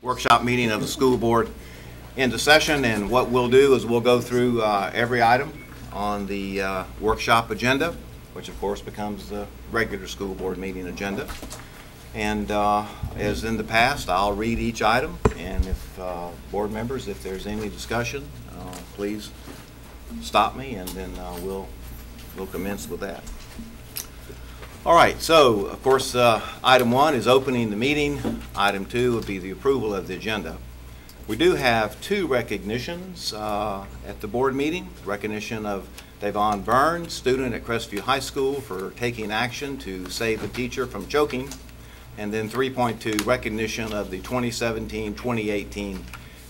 Workshop meeting of the school board into session, and what we'll do is we'll go through every item on the workshop agenda, which of course becomes the regular school board meeting agenda. And as in the past, I'll read each item, and if board members, if there's any discussion, please stop me, and then we'll commence with that. All right, so of course item 1 is opening the meeting. Item 2 would be the approval of the agenda. We do have 2 recognitions at the board meeting. Recognition of Davon Burns, student at Crestview High School, for taking action to save a teacher from choking. And then 3.2, recognition of the 2017-2018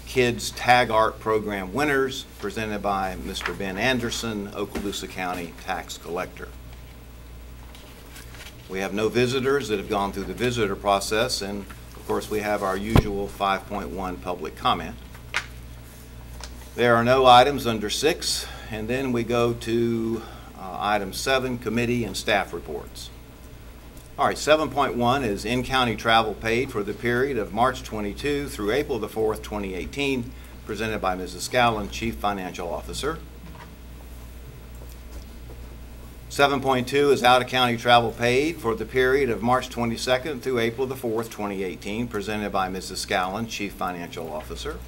Kids Tag Art Program winners, presented by Mr. Ben Anderson, Okaloosa County Tax Collector. We have no visitors that have gone through the visitor process, and of course we have our usual 5.1 public comment. There are no items under 6, and then we go to item 7, committee and staff reports. All right, 7.1 is in-county travel paid for the period of March 22 through April the 4th, 2018, presented by Mrs. Scallon, Chief Financial Officer. 7.2 is out-of-county travel paid for the period of March 22nd through April the 4th, 2018, presented by Mrs. Scallon, Chief Financial Officer.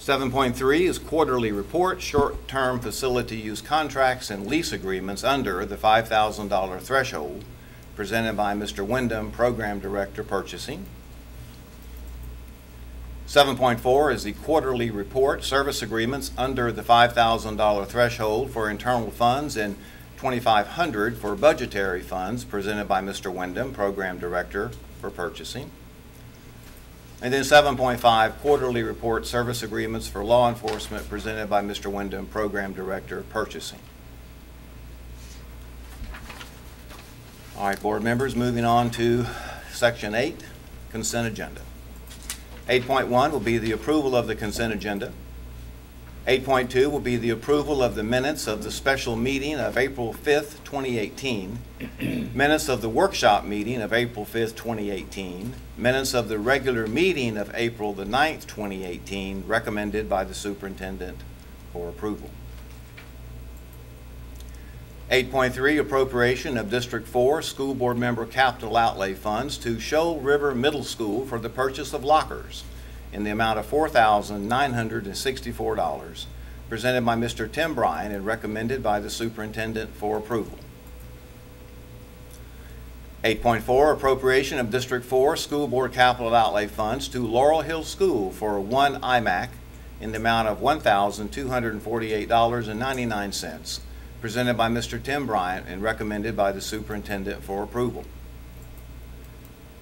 7.3 is quarterly report, short-term facility use contracts and lease agreements under the $5,000 threshold, presented by Mr. Wyndham, Program Director, Purchasing. 7.4 is the quarterly report, service agreements under the $5,000 threshold for internal funds and $2,500 for budgetary funds, presented by Mr. Wyndham, Program Director for Purchasing. And then 7.5, quarterly report, service agreements for law enforcement, presented by Mr. Wyndham, Program Director, Purchasing. All right, board members, moving on to Section 8, Consent Agenda. 8.1 will be the approval of the consent agenda. 8.2 will be the approval of the minutes of the special meeting of April 5th, 2018, minutes of the workshop meeting of April 5th, 2018, minutes of the regular meeting of April the 9th, 2018, recommended by the superintendent for approval. 8.3, appropriation of District 4 School Board Member Capital Outlay Funds to Shoal River Middle School for the purchase of lockers in the amount of $4,964, presented by Mr. Tim Bryan and recommended by the superintendent for approval. 8.4, appropriation of District 4 School Board Capital Outlay Funds to Laurel Hill School for one iMac in the amount of $1,248.99, presented by Mr. Tim Bryant and recommended by the superintendent for approval.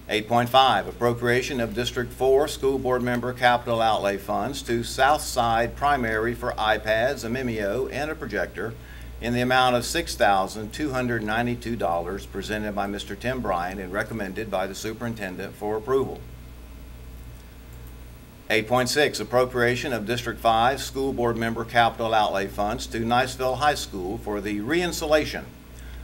8.5, appropriation of District 4 School Board Member Capital Outlay Funds to Southside Primary for iPads, a Mimeo, and a projector in the amount of $6,292, presented by Mr. Tim Bryant and recommended by the superintendent for approval. 8.6, appropriation of District 5 School Board Member Capital Outlay Funds to Niceville High School for the re-insulation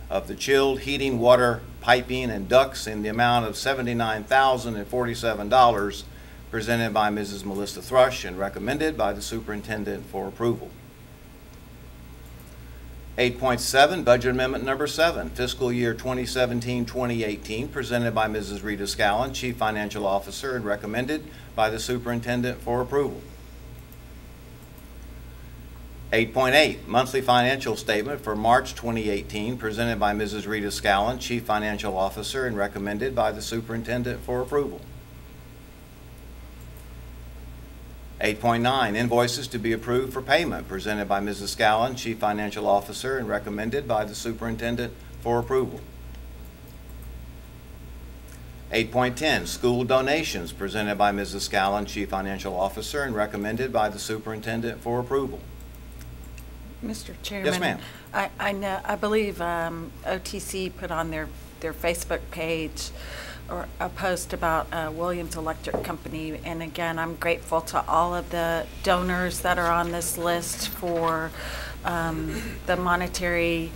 of the chilled heating, water, piping, and ducts in the amount of $79,047, presented by Mrs. Melissa Thrush and recommended by the superintendent for approval. 8.7, budget amendment number 7, fiscal year 2017-2018, presented by Mrs. Rita Scallon, Chief Financial Officer, and recommended by the superintendent for approval. 8.8, monthly financial statement for March 2018, presented by Mrs. Rita Scallon, Chief Financial Officer, and recommended by the superintendent for approval. 8.9, invoices to be approved for payment, presented by Mrs. Scallon, Chief Financial Officer, and recommended by the superintendent for approval. 8.10, school donations, presented by Mrs. Scallon, Chief Financial Officer, and recommended by the superintendent for approval. Mr. Chairman. Yes, ma'am. I believe OTC put on their Facebook page or a post about Williams Electric Company, and again, I'm grateful to all of the donors that are on this list for the monetary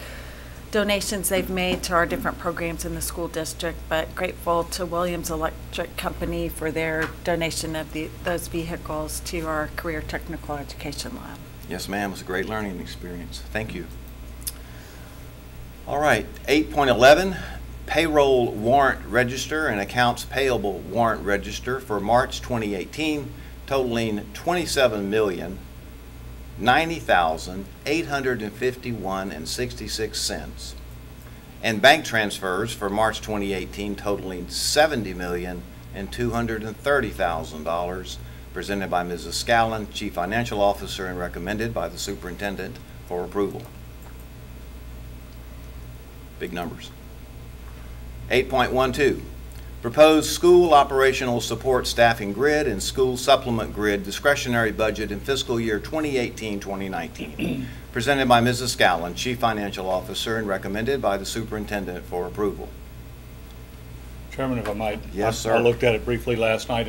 donations they've made to our different programs in the school district, but grateful to Williams Electric Company for their donation of those vehicles to our Career Technical Education Lab. Yes, ma'am. It was a great learning experience. Thank you. All right, 8.11, payroll warrant register and accounts payable warrant register for March 2018, totaling $27,090,851.66, and bank transfers for March 2018 totaling $70,230,000, presented by Mrs. Scallon, Chief Financial Officer, and recommended by the Superintendent for approval. Big numbers. 8.12, proposed school operational support staffing grid and school supplement grid discretionary budget in fiscal year 2018-2019, presented by Mrs. Scallon, Chief Financial Officer, and recommended by the Superintendent for approval. Chairman, if I might. Yes, sir. I looked at it briefly last night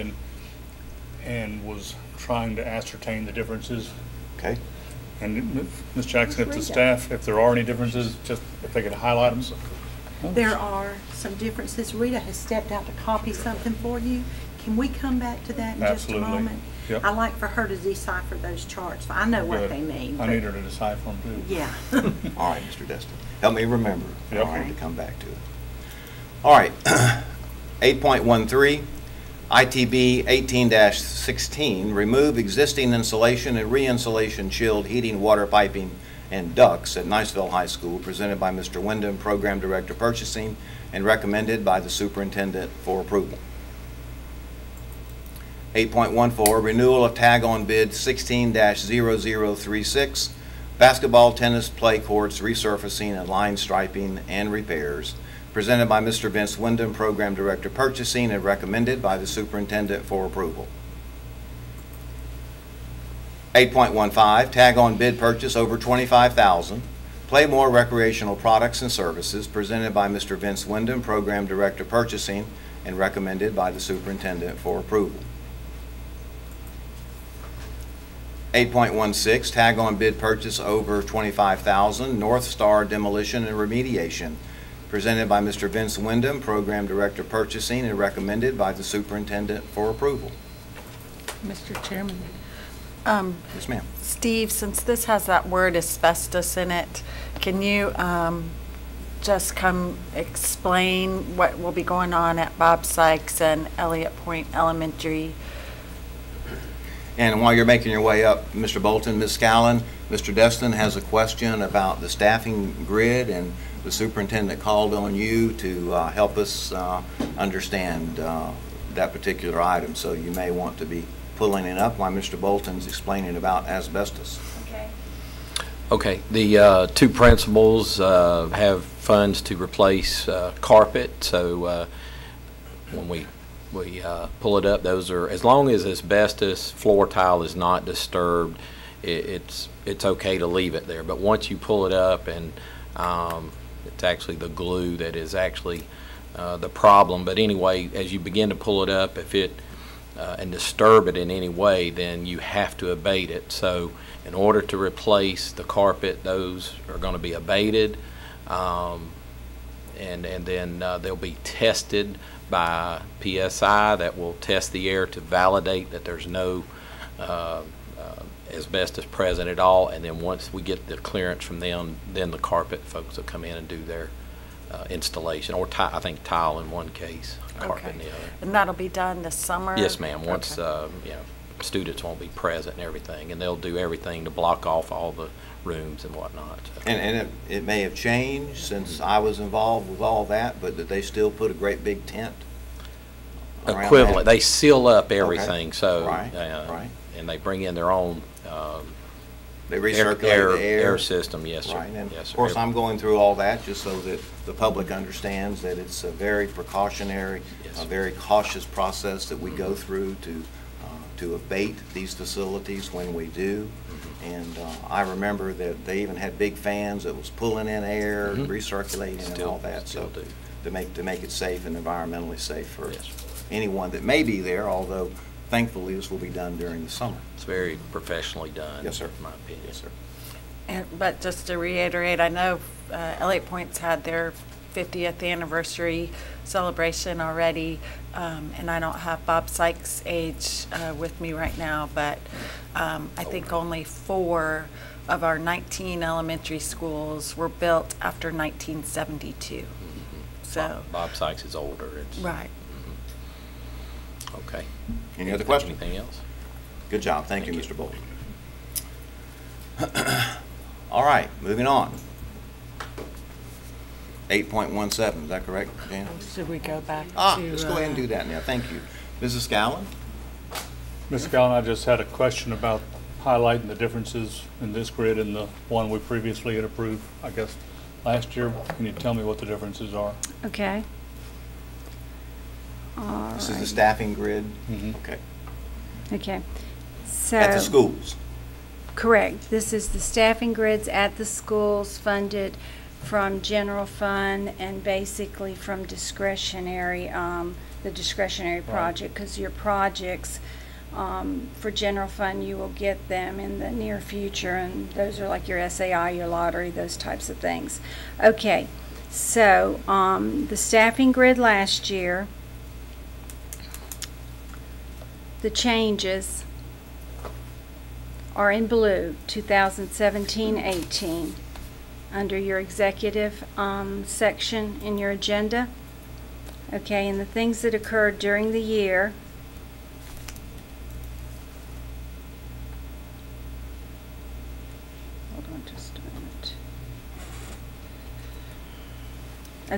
and was trying to ascertain the differences. Okay. And Ms. Jackson, if the staff, if there are any differences, just if they could highlight them. There are some differences. Rita has stepped out to copy something for you. Can we come back to that in Absolutely. just a moment? Yep. I'd like for her to decipher those charts. I know what Good. they mean. I but- need her to decipher them too. Yeah. All right, Mr. Destin. Help me remember. Yep. All right, to come back to it. All right, 8.13, ITB 18-16, remove existing insulation and re-insulation chilled heating, water piping, and ducts at Niceville High School, presented by Mr. Wyndham, Program Director Purchasing, and recommended by the Superintendent for approval. 8.14, renewal of tag-on bid 16-0036, basketball, tennis, play courts, resurfacing, and line striping and repairs, presented by Mr. Vince Wyndham, Program Director Purchasing, and recommended by the Superintendent for approval. 8.15, tag-on bid purchase over $25,000, Playmore Recreational Products and Services, presented by Mr. Vince Wyndham, Program Director Purchasing, and recommended by the Superintendent for approval. 8.16, tag-on bid purchase over $25,000, North Star Demolition and Remediation, presented by Mr. Vince Wyndham, Program Director Purchasing, and recommended by the Superintendent for approval. Mr. Chairman. Yes, ma'am. Steve, since this has that word asbestos in it, can you just come explain what will be going on at Bob Sykes and Elliott Point Elementary? And while you're making your way up, Mr. Bolton, Ms. Scallon, Mr. Destin has a question about the staffing grid, and the superintendent called on you to help us understand that particular item. So you may want to be pulling it up while Mr. Bolton's explaining about asbestos. Okay. Okay, the two principals have funds to replace carpet, so when we pull it up, those are, as long as asbestos floor tile is not disturbed, it's okay to leave it there. But once you pull it up, and it's actually the glue that is actually the problem. But anyway, as you begin to pull it up, if it and disturb it in any way, then you have to abate it. So in order to replace the carpet, those are going to be abated, and then they'll be tested by PSI that will test the air to validate that there's no asbestos present at all. And then once we get the clearance from them, then the carpet folks will come in and do their installation, or I think tile in one case, carpet in the other. And that'll be done this summer? Yes, ma'am. Once Okay. Students won't be present and everything, and they'll do everything to block off all the rooms and whatnot. So. And it may have changed since I was involved with all that, but did they still put a great big tent around Equivalent. that? They seal up everything. Okay. So Right, right. And they bring in their own They recirculate the air system. Yes, sir. Right, and yes, sir. of course, I'm going through all that just so that the public understands that it's a very precautionary, Yes. a very cautious process that we go through to abate these facilities when we do. And I remember that they even had big fans that was pulling in air, recirculating, and all that. Still So do. to make it safe and environmentally safe for Yes. anyone that may be there, although thankfully this will be done during the summer. It's very professionally done. Yes, sir. In my opinion. Yes, sir. But just to reiterate, I know Elliott Point's had their 50th anniversary celebration already, and I don't have Bob Sykes' age with me right now, but I think only 4 of our 19 elementary schools were built after 1972. So Bob Sykes is older. It's, right. Okay. Any other questions? Anything else? Good job. Thank you, Mr. Bolton. All right, moving on. 8.17, is that correct, Jan? Should we go back to? Let's go ahead and do that now. Thank you. Mrs. Scallon? Ms. Gallen, I just had a question about highlighting the differences in this grid and the one we previously had approved, I guess, last year. Can you tell me what the differences are? Okay. All This is the right. staffing grid? Mhm. Okay. Okay. So. At the schools? Correct. This is the staffing grids at the schools funded from general fund and basically from discretionary, the discretionary project, because your projects for general fund, you will get them in the near future, and those are like your SAI, your lottery, those types of things. Okay, so the staffing grid last year, the changes are in blue, 2017-18, under your executive section in your agenda. Okay, and the things that occurred during the year. Hold on just a minute.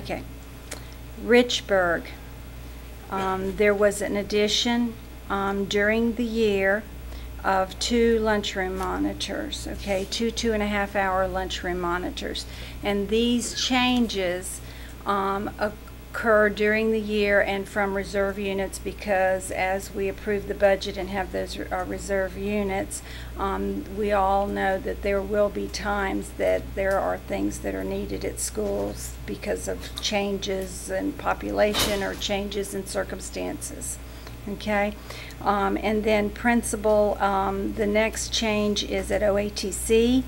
Okay, Richburg, there was an addition during the year of 2 lunchroom monitors, okay, 2.5-hour lunchroom monitors. And these changes occur during the year and from reserve units, because as we approve the budget and have those reserve units, we all know that there will be times that there are things that are needed at schools because of changes in population or changes in circumstances. Okay, and then principal, the next change is at OATC.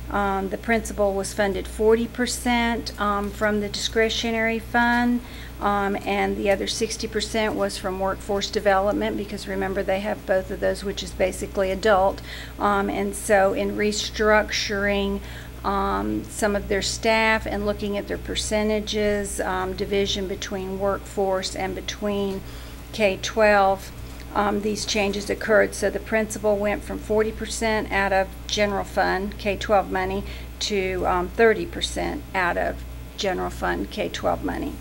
The principal was funded 40% from the discretionary fund, and the other 60% was from workforce development, because remember they have both of those, which is basically adult. And so in restructuring some of their staff and looking at their percentages, division between workforce and between K-12, these changes occurred. So the principal went from 40% out of general fund K-12 money to 30% out of general fund K-12 money.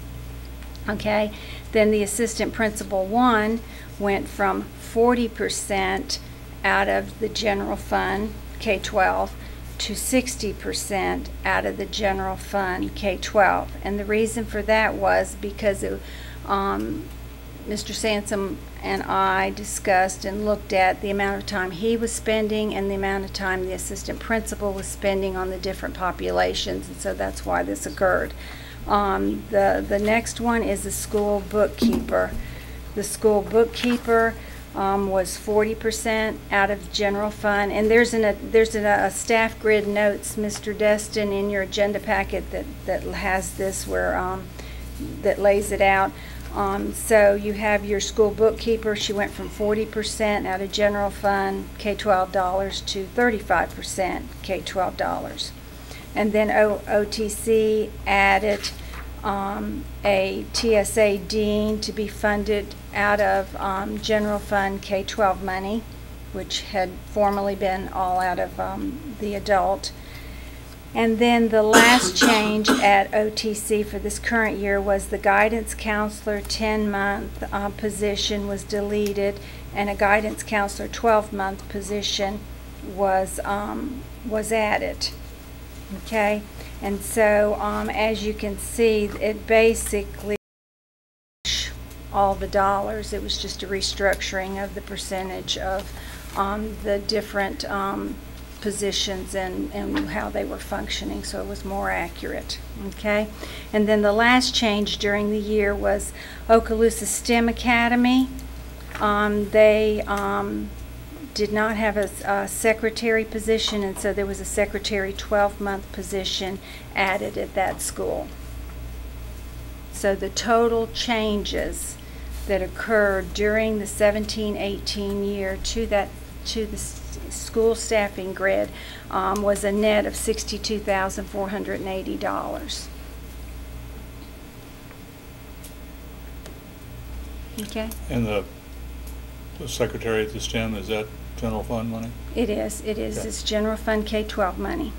Okay, then the assistant principal 1 went from 40% out of the general fund K-12 to 60% out of the general fund K-12. And the reason for that was because it, Mr. Sansom and I discussed and looked at the amount of time he was spending and the amount of time the assistant principal was spending on the different populations, and so that's why this occurred. The next one is the school bookkeeper. The school bookkeeper was 40% out of general fund, and there's a staff grid notes, Mr. Destin, in your agenda packet that has this where that lays it out. So you have your school bookkeeper. She went from 40% out of general fund K-12 dollars to 35% K-12 dollars. And then OTC added a TSA dean to be funded out of general fund K-12 money, which had formerly been all out of the adult. And then the last change at OTC for this current year was the guidance counselor 10-month position was deleted, and a guidance counselor 12-month position was added. Okay, and so as you can see, it basically all the dollars. It was just a restructuring of the percentage of the different positions and how they were functioning, so it was more accurate. Okay, and then the last change during the year was Okaloosa STEM Academy. They did not have a secretary position, and so there was a secretary 12-month position added at that school. So the total changes that occurred during the 17-18 year to the school staffing grid was a net of $62,480. Okay. And the secretary at the STEM, is that general fund money? It is. Okay. It's general fund K-12 money.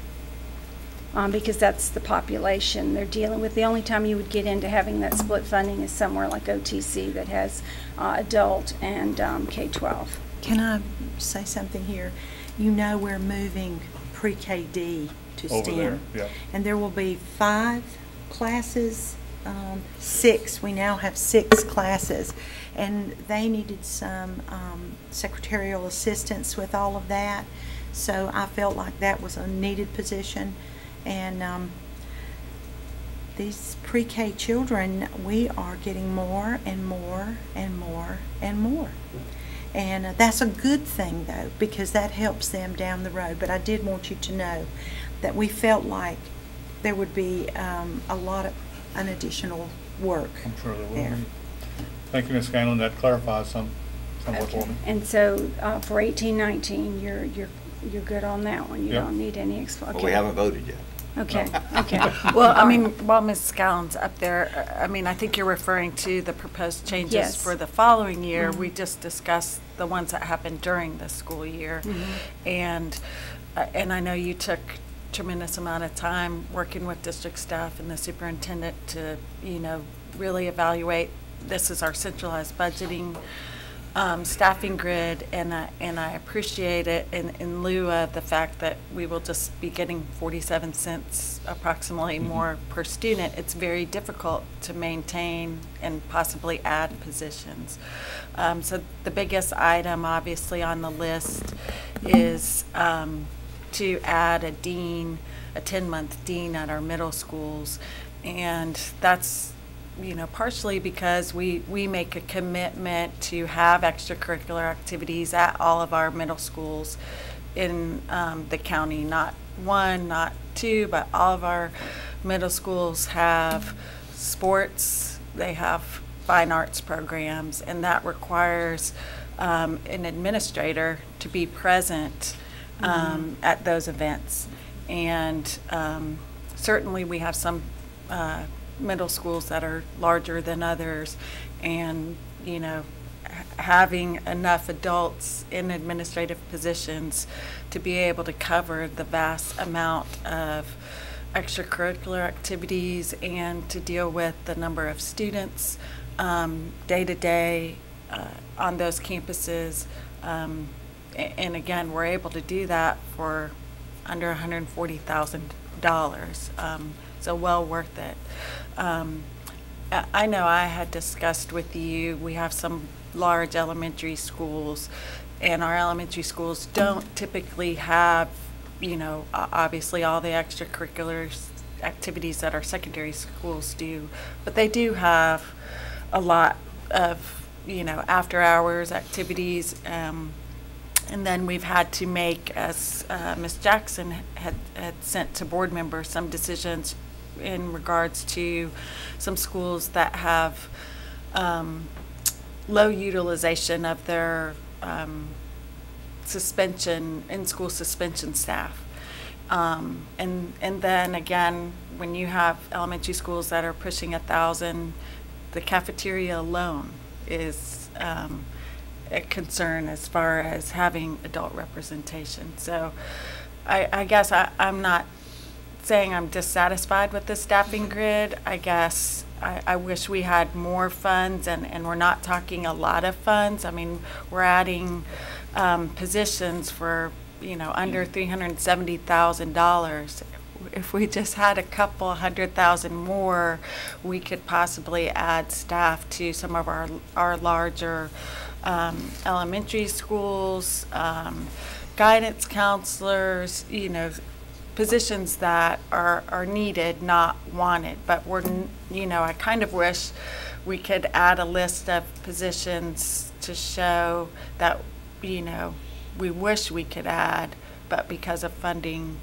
Because that's the population they're dealing with. The only time you would get into having that split funding is somewhere like OTC that has adult and K-12. Can I say something here? You know we're moving pre-KD to STEM. Over there, yeah. And there will be 5 classes, 6. We now have 6 classes. And they needed some secretarial assistance with all of that. So I felt like that was a needed position. And these pre-K children, we are getting more and more and more and more. And that's a good thing, though, because that helps them down the road. But I did want you to know that we felt like there would be a lot of an additional work I'm sure there will there. be. Thank you, Ms. Scanlon. That clarifies somewhat for me. And so for 18-19, you're good on that one. You Yep. don't need any explanation. Well, we haven't voted yet. Okay. Okay. Well, I mean, while Ms. Scallon's up there, I mean, I think you're referring to the proposed changes Yes. for the following year. We just discussed the ones that happened during the school year. And I know you took tremendous amount of time working with district staff and the superintendent to, really evaluate. This is our centralized budgeting staffing grid, and I appreciate it in lieu of the fact that we will just be getting 47 cents approximately more per student. It's very difficult to maintain and possibly add positions. So the biggest item obviously on the list is to add a dean, a 10-month dean at our middle schools, and that's partially because we make a commitment to have extracurricular activities at all of our middle schools in the county. Not 1, not 2, but all of our middle schools have sports, they have fine arts programs, and that requires an administrator to be present at those events. And certainly we have some middle schools that are larger than others, and having enough adults in administrative positions to be able to cover the vast amount of extracurricular activities and to deal with the number of students day to day on those campuses. And again, we're able to do that for under $140,000. So well worth it. I know I had discussed with you, we have some large elementary schools, and our elementary schools don't typically have, obviously all the extracurricular activities that our secondary schools do, but they do have a lot of, after hours activities. And then we've had to make, as Ms. Jackson had sent to board members, some decisions in regards to some schools that have low utilization of their in-school suspension staff. And then again, when you have elementary schools that are pushing 1,000, the cafeteria alone is a concern as far as having adult representation. So I guess I'm not saying I'm dissatisfied with the staffing grid. I guess I wish we had more funds, and we're not talking a lot of funds. I mean, we're adding positions for, under $370,000. If we just had a couple $100,000 more, we could possibly add staff to some of our larger elementary schools, guidance counselors, positions that are needed, not wanted. But I kind of wish we could add a list of positions to show that, we wish we could add, but because of funding,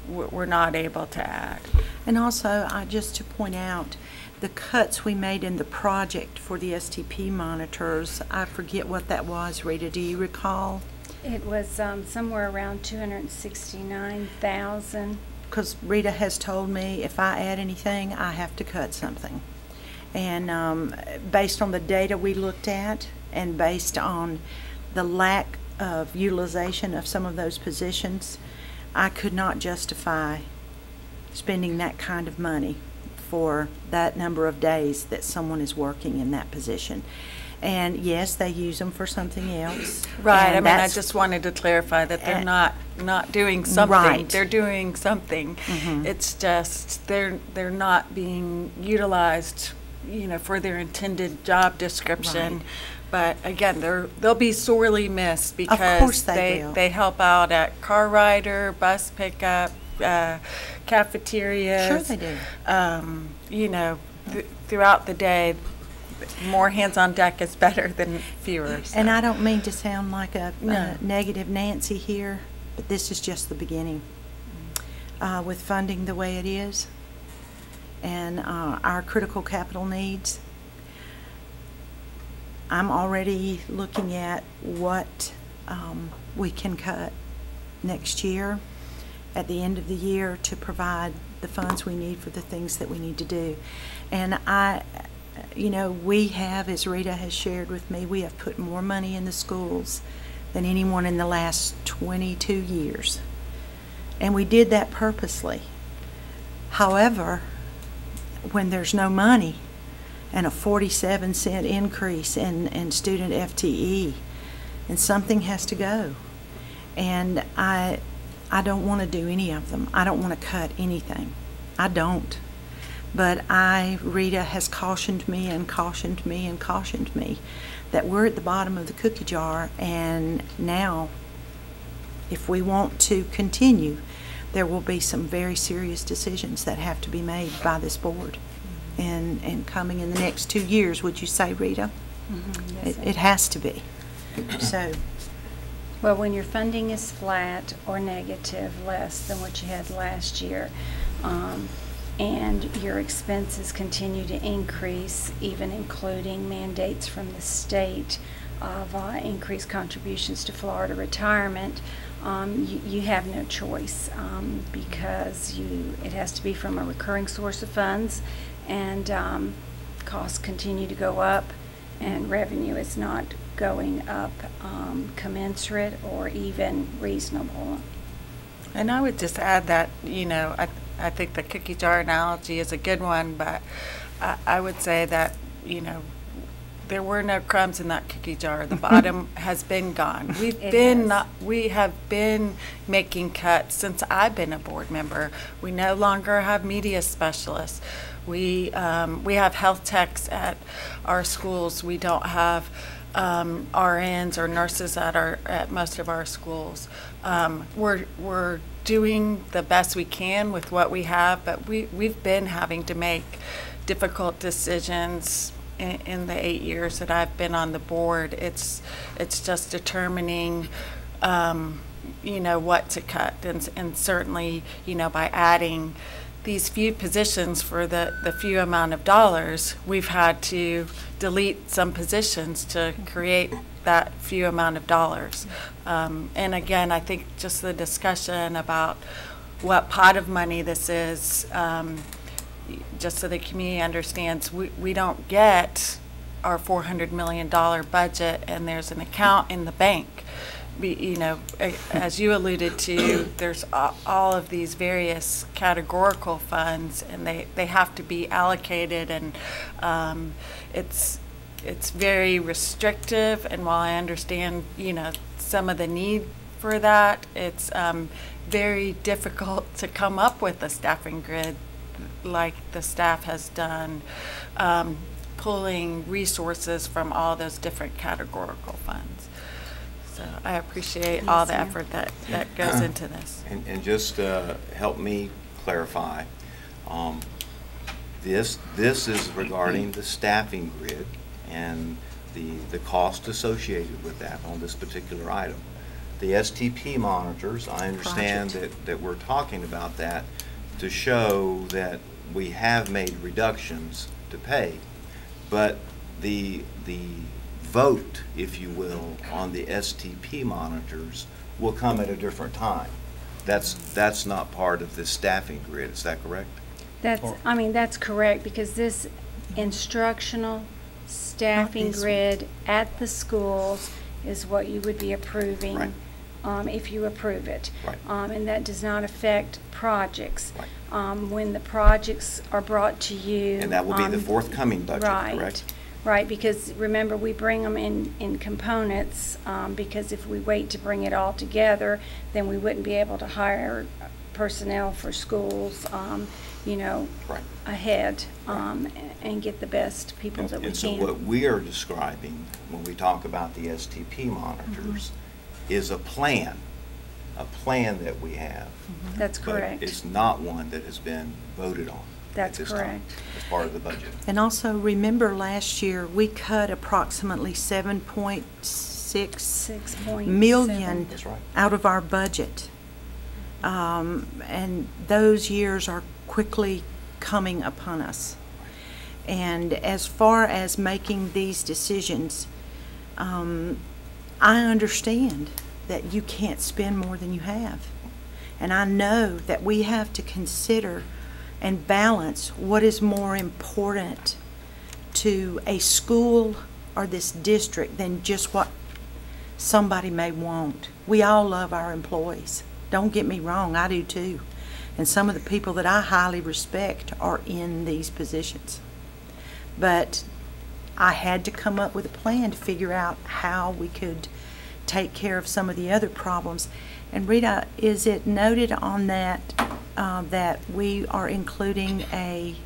we're not able to add. And also, just to point out, the cuts we made in the project for the STP monitors, I forget what that was, Rita, do you recall? It was somewhere around 269,000. Because Rita has told me if I add anything, I have to cut something. And based on the data we looked at and based on the lack of utilization of some of those positions, I could not justify spending that kind of money for that number of days that someone is working in that position. And yes, they use them for something else. Right, And I mean, I that's- just wanted to clarify that they're not doing something. Right. They're doing something. Mhm. It's just, they're not being utilized, you know, for their intended job description. Right. But again, they'll be sorely missed because course they will. they help out at car rider, bus pickup, cafeterias. Sure they do. You know, throughout the day, more hands on deck is better than fewer. So. And I don't mean to sound like a No. negative Nancy here, but this is just the beginning. With funding the way it is and our critical capital needs, I'm already looking at what we can cut next year at the end of the year to provide the funds we need for the things that we need to do. And you know, we have, as Rita has shared with me, we have put more money in the schools than anyone in the last 22 years. And we did that purposely. However, when there's no money and a 47-cent increase in student FTE, and something has to go. And I don't want to do any of them. I don't want to cut anything. I don't. But Rita has cautioned me and cautioned me and cautioned me that we're at the bottom of the cookie jar, and now, if we want to continue, there will be some very serious decisions that have to be made by this board. And coming in the next 2 years, would you say, Rita? Mm-hmm. Yes, It has to be. So, well, when your funding is flat or negative, less than what you had last year, and your expenses continue to increase, even including mandates from the state of increased contributions to Florida retirement, you have no choice because it has to be from a recurring source of funds, and costs continue to go up, and revenue is not going up commensurate or even reasonable. And I would just add that, you know, I think the cookie jar analogy is a good one, but I would say that, you know, there were no crumbs in that cookie jar. The bottom has been gone. We have been making cuts since I've been a board member. We no longer have media specialists. We have health techs at our schools. We don't have RNs or nurses at most of our schools. We're doing the best we can with what we have, but we've been having to make difficult decisions in the 8 years that I've been on the board. It's just determining you know, what to cut, and certainly, you know, by adding these few positions for the few amount of dollars, we've had to delete some positions to create that few amount of dollars. And again, I think just the discussion about what pot of money this is, just so the community understands, we don't get our $400 million budget and there's an account in the bank. You know, as you alluded to, there's all of these various categorical funds, and they have to be allocated, and it's very restrictive. And while I understand, you know, some of the need for that, it's very difficult to come up with a staffing grid like the staff has done, pulling resources from all those different categorical funds. So I appreciate all the effort that goes into this. And just help me clarify, this is regarding the staffing grid and the cost associated with that on this particular item. the STP monitors, I understand that we're talking about that to show that we have made reductions to pay, but the vote, if you will, on the STP monitors will come at a different time. That's not part of the staffing grid, is that correct? That's correct, because this instructional staffing grid at the schools is what you would be approving. Right. If you approve it. Right. And that does not affect projects. Right. When the projects are brought to you. And that will be the forthcoming budget, right, correct? Right, because remember, we bring them in components, because if we wait to bring it all together, then we wouldn't be able to hire personnel for schools, Right. ahead, and get the best people that we And can. so what we are describing when we talk about the STP monitors is a plan that we have. That's But correct. it's not one that has been voted on. That's at this time correct. as part of the budget. And also, remember last year, we cut approximately 7.6 6.7. million That's right. out of our budget. And those years are quickly coming upon us. And as far as making these decisions, I understand that you can't spend more than you have. And I know that we have to consider and balance what is more important to a school or this district than just what somebody may want. We all love our employees. Don't get me wrong, I do too. And some of the people that I highly respect are in these positions. But I had to come up with a plan to figure out how we could take care of some of the other problems. And Rita, is it noted on that that we are including a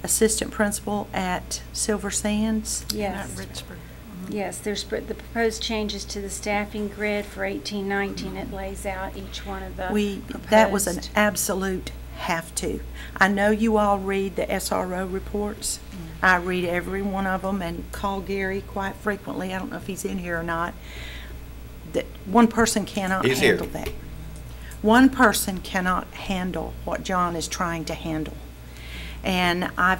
assistant principal at Silver Sands? Yes. Yes, there's the proposed changes to the staffing grid for 18-19. It lays out each one of the That was an proposed. absolute have to. I know you all read the SRO reports. I read every one of them and call Gary quite frequently. I don't know if he's in here or not. That one person cannot He's here. handle that. One person cannot handle what John is trying to handle. And I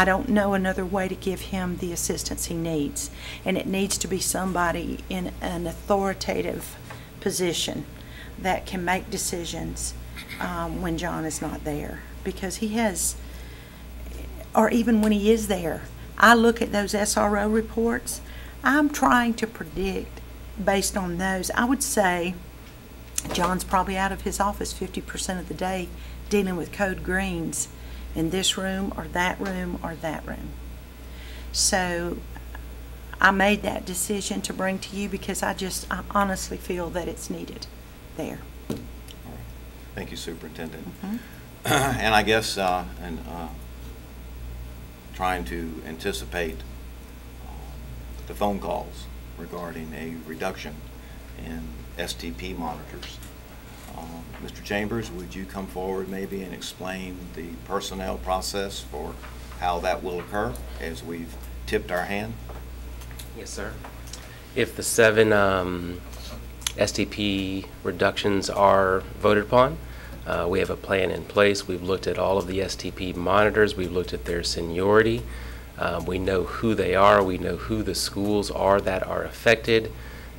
don't know another way to give him the assistance he needs. And it needs to be somebody in an authoritative position that can make decisions when John is not there. Because he has, or even when he is there, I look at those SRO reports, I'm trying to predict based on those. I would say John's probably out of his office 50% of the day dealing with code greens in this room or that room or that room. So I made that decision to bring to you because I honestly feel that it's needed there. All right. Thank you, Superintendent. And I guess trying to anticipate the phone calls regarding a reduction in STP monitors. Mr. Chambers, would you come forward maybe and explain the personnel process for how that will occur as we've tipped our hand? Yes, sir. If the 7 STP reductions are voted upon, we have a plan in place. We've looked at all of the STP monitors. We've looked at their seniority. We know who they are. We know who the schools are that are affected.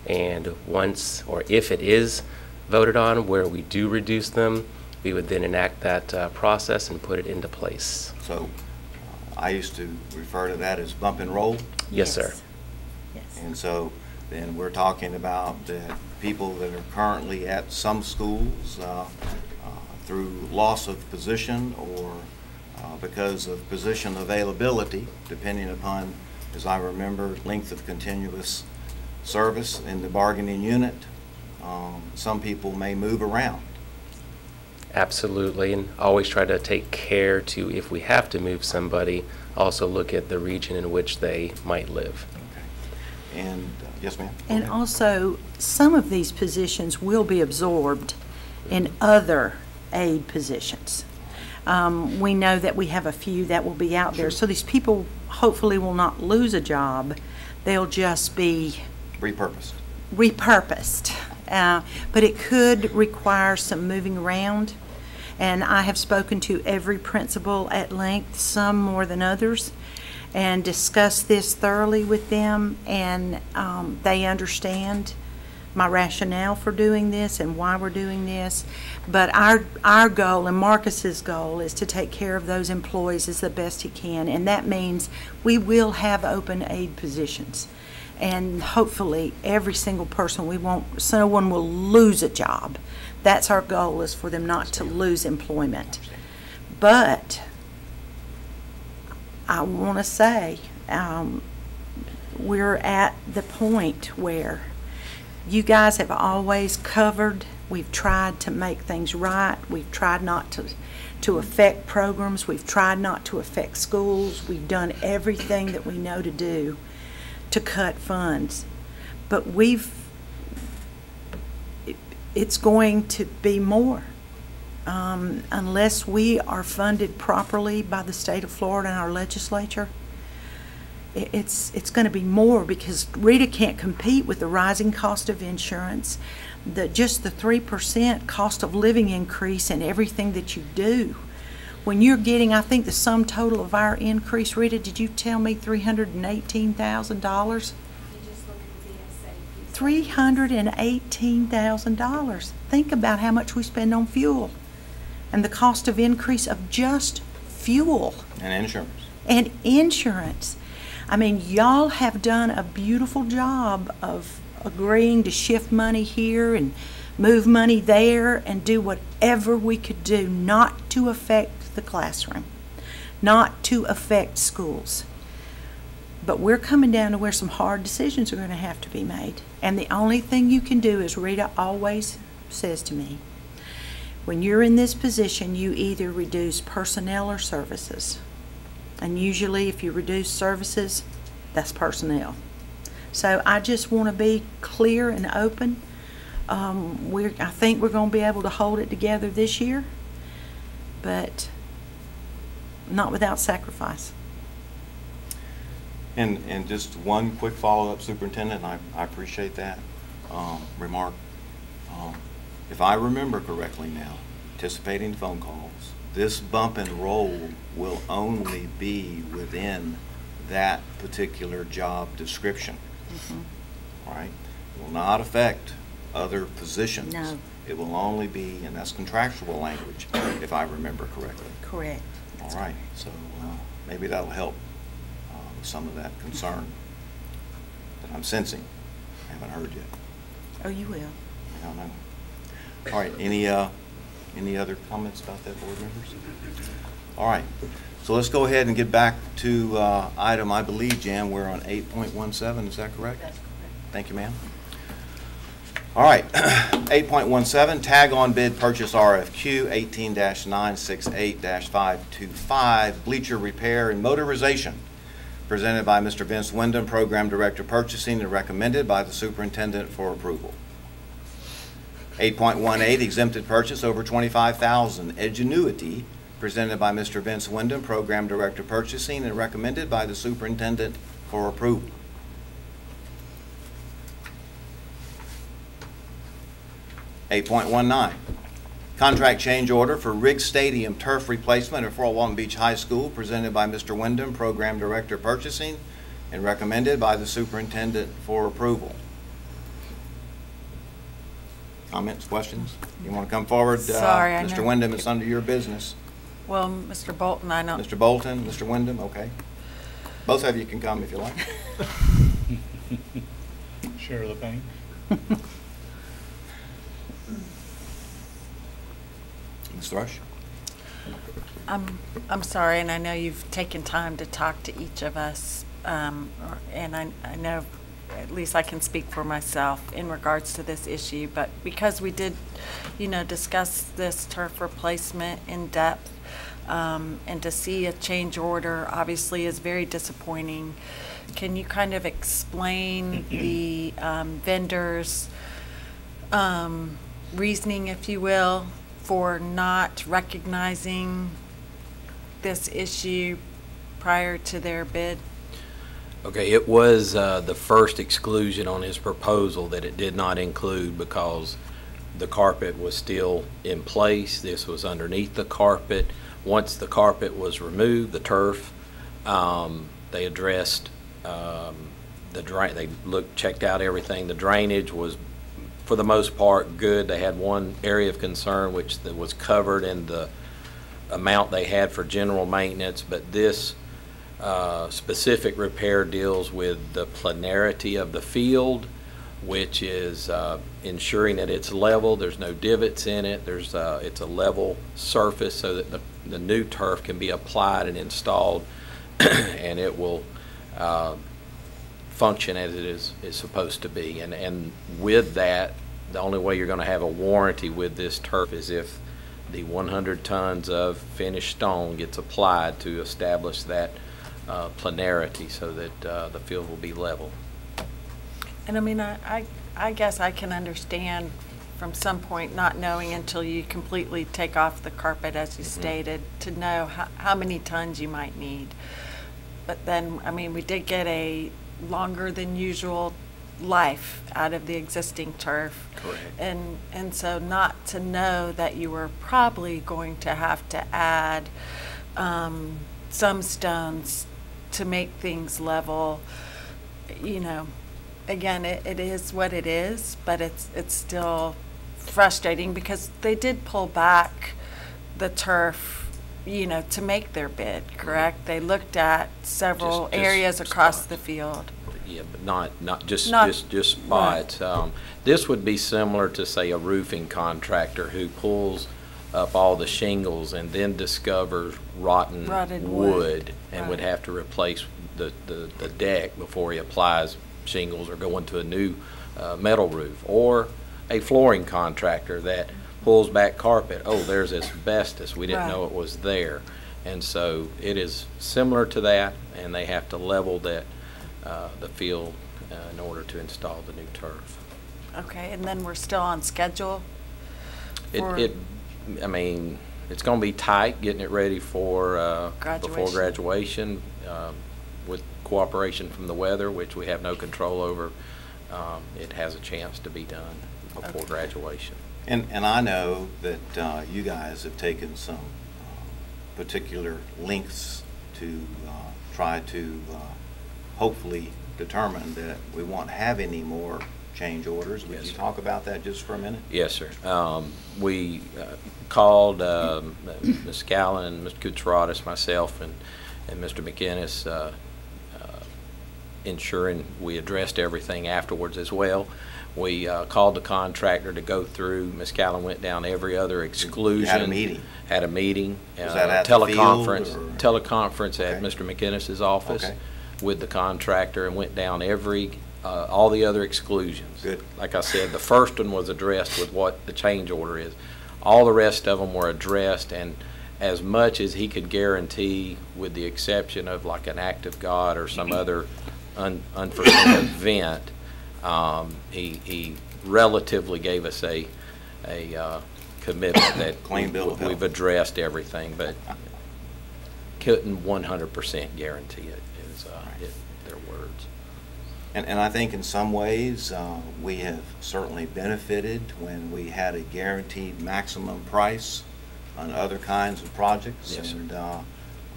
And once, or if it is voted on where we do reduce them, we would then enact that process and put it into place. So I used to refer to that as bump and roll. Yes, sir. Yes. And so then we're talking about the people that are currently at some schools through loss of position or because of position availability, depending upon, as I remember, length of continuous service in the bargaining unit. Some people may move around. Absolutely, and always try to take care to, if we have to move somebody, also look at the region in which they might live. Okay. And yes, ma'am. Go And ahead. also, some of these positions will be absorbed in other aid positions. We know that we have a few that will be out there. So these people hopefully will not lose a job. They'll just be repurposed. Repurposed. But it could require some moving around. And I have spoken to every principal at length, some more than others, and discussed this thoroughly with them, and they understand my rationale for doing this and why we're doing this. But our goal, and Marcus's goal, is to take care of those employees as the best he can, and that means we will have open aid positions. And hopefully, every single person, no one will lose a job. That's our goal, is for them not to lose employment. But I want to say we're at the point where you guys have always covered. We've tried to make things right. We've tried not to affect programs. We've tried not to affect schools. We've done everything that we know to do to cut funds. But it's going to be more. Unless we are funded properly by the state of Florida and our legislature, it's going to be more, because Rita can't compete with the rising cost of insurance, just the 3% cost of living increase in everything that you do. When you're getting, I think the sum total of our increase, Rita, did you tell me $318,000? $318,000. Think about how much we spend on fuel and the cost of increase of just fuel. And insurance. And insurance. I mean, y'all have done a beautiful job of agreeing to shift money here and move money there and do whatever we could do not to affect the classroom, not to affect schools. But we're coming down to where some hard decisions are going to have to be made. And the only thing you can do, as Rita always says to me, when you're in this position, you either reduce personnel or services. And usually if you reduce services, that's personnel. So I just want to be clear and open. I think we're going to be able to hold it together this year, but not without sacrifice. And just one quick follow-up, Superintendent, and I appreciate that remark. If I remember correctly now, anticipating phone calls, this bump and roll will only be within that particular job description. Mm-hmm. All right? It will not affect other positions. No. It will only be, and that's contractual language, if I remember correctly. Correct. All right, so maybe that'll help some of that concern that I'm sensing. I haven't heard yet. Oh, you will. I don't know. All right, any other comments about that, board members? All right, so let's go ahead and get back to item, I believe, Jan, we're on 8.17, is that correct? That's correct. Thank you, ma'am. All right, 8.17, tag on bid purchase RFQ 18-968-525, bleacher repair and motorization, presented by Mr. Vince Wyndham, Program Director Purchasing, and recommended by the Superintendent for approval. 8.18, exempted purchase over $25,000, Edgenuity, presented by Mr. Vince Wyndham, Program Director Purchasing, and recommended by the Superintendent for approval. 8.19, contract change order for Riggs Stadium turf replacement at Fort Walton Beach High School, presented by Mr. Wyndham, Program Director Purchasing, and recommended by the Superintendent for approval. Comments, questions? You want to come forward? Sorry, I Mr. know. Wyndham, it's under your business. Well, Mr. Bolton, I know. Mr. Bolton, Mr. Wyndham, okay. Both of you can come if you like. Share the pain. Ms. Thrush? I'm sorry, and I know you've taken time to talk to each of us, and I know, at least I can speak for myself in regards to this issue, but because we did, discuss this turf replacement in depth, and to see a change order obviously is very disappointing. Can you kind of explain the vendor's reasoning, if you will, for not recognizing this issue prior to their bid? Okay, it was the first exclusion on his proposal that it did not include because the carpet was still in place. This was underneath the carpet. Once the carpet was removed, the turf, they addressed the drain. They checked out everything. The drainage was, for the most part, good. They had one area of concern which was covered in the amount they had for general maintenance, but this specific repair deals with the planarity of the field, which is ensuring that it's level, there's no divots in it, it's a level surface so that the new turf can be applied and installed and it will function as it is supposed to be. And with that, the only way you're going to have a warranty with this turf is if the 100 tons of finished stone gets applied to establish that planarity so that the field will be level. And I mean, I guess I can understand from some point not knowing until you completely take off the carpet, as you stated, to know how many tons you might need. But then, I mean, we did get a longer than usual life out of the existing turf. Correct. And so not to know that you were probably going to have to add some stones to make things level, you know, again, it is what it is, but it's still frustrating because they did pull back the turf, you know, to make their bid, correct? They looked at several Just areas across spots. the field. Yeah, but not just spots. Right. This would be similar to, say, a roofing contractor who pulls up all the shingles and then discovers rotted wood and would Right. have to replace the deck before he applies shingles or go into a new metal roof. Or a flooring contractor that pulls back carpet. Oh, there's asbestos. We didn't know it was there. And so it is similar to that, and they have to level that the field in order to install the new turf. Okay, and then we're still on schedule? I mean, it's going to be tight getting it ready for before graduation with cooperation from the weather, which we have no control over. It has a chance to be done before graduation. And I know that you guys have taken some particular lengths to try to hopefully determine that we won't have any more change orders. Would you talk about that just for a minute? Yes, sir. We called Ms. Callan, Mr. Kutsaratis, myself, and Mr. McInnes, ensuring we addressed everything afterwards as well. We called the contractor to go through. Ms. Callan went down every other exclusion. You had a meeting? Had a meeting. Was that at the field, or? Teleconference at Okay. Mr. McInnes's office. Okay. With the contractor and went down all the other exclusions. Good. Like I said, the first one was addressed with what the change order is. All the rest of them were addressed, and as much as he could guarantee, with the exception of like an act of God or some other unforeseen event, he relatively gave us a commitment that Clean bill of health. we've addressed everything, but couldn't 100% guarantee it. Their words. And I think in some ways, we have certainly benefited when we had a guaranteed maximum price on other kinds of projects. Yes, sir. And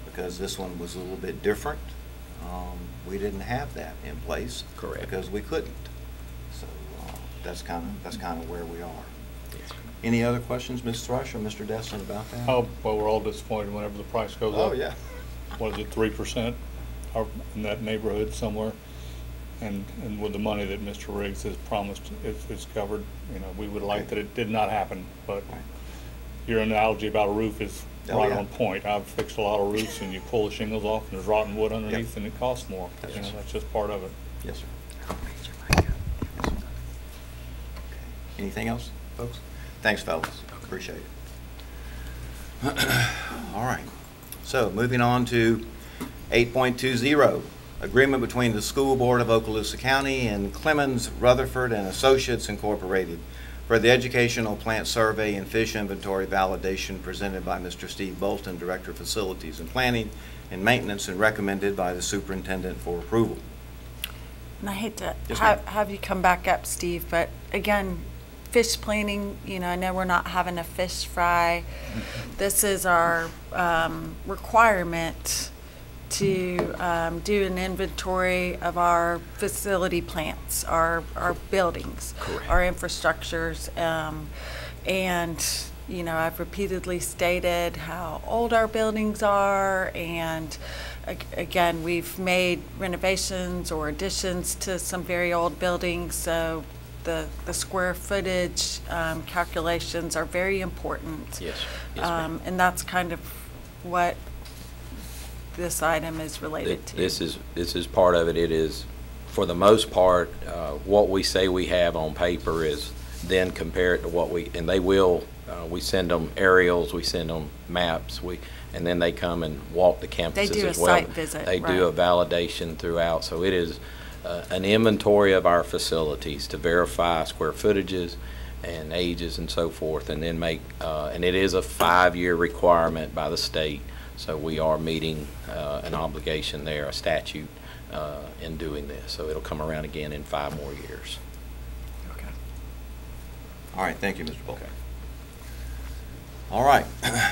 because this one was a little bit different, we didn't have that in place. Correct. Because we couldn't. So that's kind of where we are. Yes. Any other questions, Ms. Thrush or Mr. Destin, about that? Oh, well, we're all disappointed whenever the price goes up. Oh, yeah. What is it, 3%? Or in that neighborhood somewhere? And with the money that Mr. Riggs has promised is covered, you know, we would like that it did not happen, but your analogy about a roof is right on point. I've fixed a lot of roofs, and you pull the shingles off, and there's rotten wood underneath, and it costs more. You know, that's just part of it. Yes, sir. Anything else, folks? Thanks, fellas. Appreciate it. All right. So moving on to 8.20, agreement between the School Board of Okaloosa County and Clemens, Rutherford and Associates Incorporated for the Educational Plant Survey and Fish Inventory Validation presented by Mr. Steve Bolton, Director of Facilities and Planning and Maintenance, and recommended by the Superintendent for approval. And I hate to Yes, ma'am. have you come back up, Steve, but again, fish planning, I know we're not having a fish fry. This is our requirement to do an inventory of our facility plants, our buildings, Correct. our infrastructures. And, I've repeatedly stated how old our buildings are, and again, we've made renovations or additions to some very old buildings, so the square footage calculations are very important. Yes. Yes, ma'am. And that's kind of what this item is related to. This is part of it. It is, for the most part, what we say we have on paper is then compared to what and they will, we send them aerials, we send them maps, and then they come and walk the campuses They do a as well. site visit, They do a right. validation throughout, so it is an inventory of our facilities to verify square footages and ages and so forth, and then make, and it is a 5-year requirement by the state, so we are meeting an obligation there, a statute in doing this, so it'll come around again in 5 more years. Okay. All right, thank you, Mr. Bolton. All right,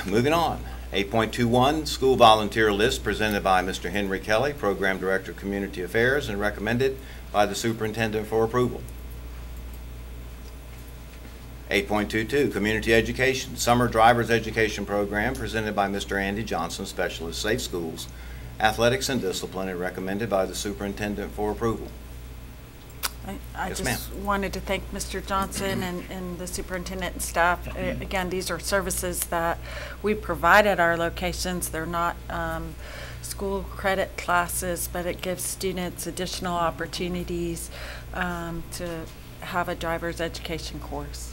moving on. 8.21, School Volunteer List presented by Mr. Henry Kelly, Program Director, Community Affairs, and recommended by the Superintendent for approval. 8.22, Community Education, Summer Driver's Education Program presented by Mr. Andy Johnson, Specialist, Safe Schools, Athletics and Discipline, and recommended by the Superintendent for approval. I Yes, just wanted to thank Mr. Johnson and the superintendent and staff. Again, these are services that we provide at our locations. They're not school credit classes, but it gives students additional opportunities to have a driver's education course.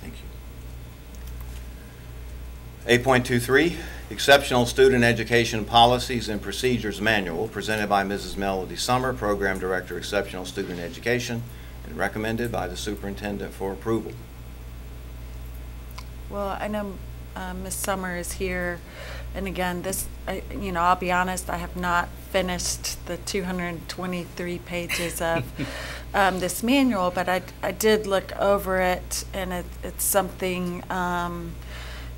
Thank you. 8.23, Exceptional Student Education Policies and Procedures Manual, presented by Mrs. Melody Summer, Program Director, Exceptional Student Education, and recommended by the Superintendent for approval. Well, I know Ms. Summer is here, and again, this, I'll be honest, I have not finished the 223 pages of this manual, but I did look over it, and it's something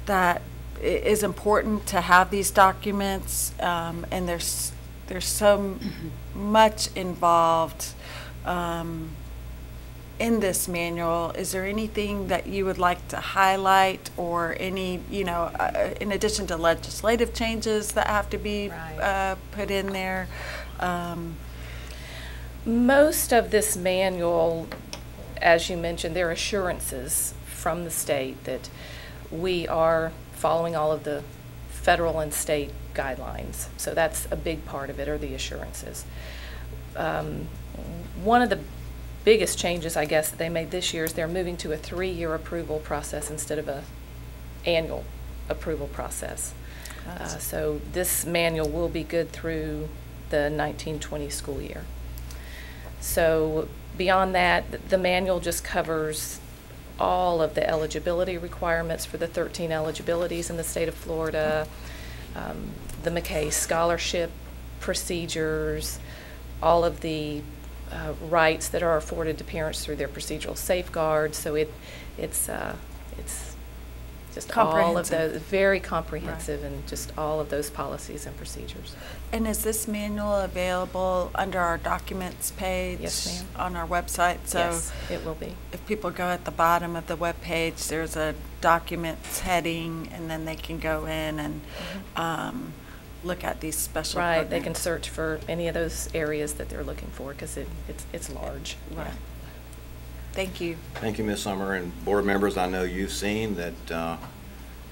that is important to have these documents, and there's so much involved in this manual. Is there anything that you would like to highlight, or any, in addition to legislative changes that have to be put in there? Most of this manual, as you mentioned, there are assurances from the state that we are following all of the federal and state guidelines. So that's a big part of it, are the assurances. One of the biggest changes, I guess, that they made this year is they're moving to a 3-year approval process instead of a annual approval process. So this manual will be good through the 1920 school year. So beyond that, the manual just covers all of the eligibility requirements for the 13 eligibilities in the state of Florida, the McKay scholarship procedures, all of the rights that are afforded to parents through their procedural safeguards. So it's just all of those, very comprehensive, and just all of those policies and procedures. And is this manual available under our documents page? Yes, ma'am. On our website? So Yes, it will be. if people go at the bottom of the web page, there's a documents heading, and then they can go in and look at these special Right, programs. they can search for any of those areas that they're looking for, because it's large. Right. Yeah. Thank you. Thank you, Ms. Summer, and board members. I know you've seen that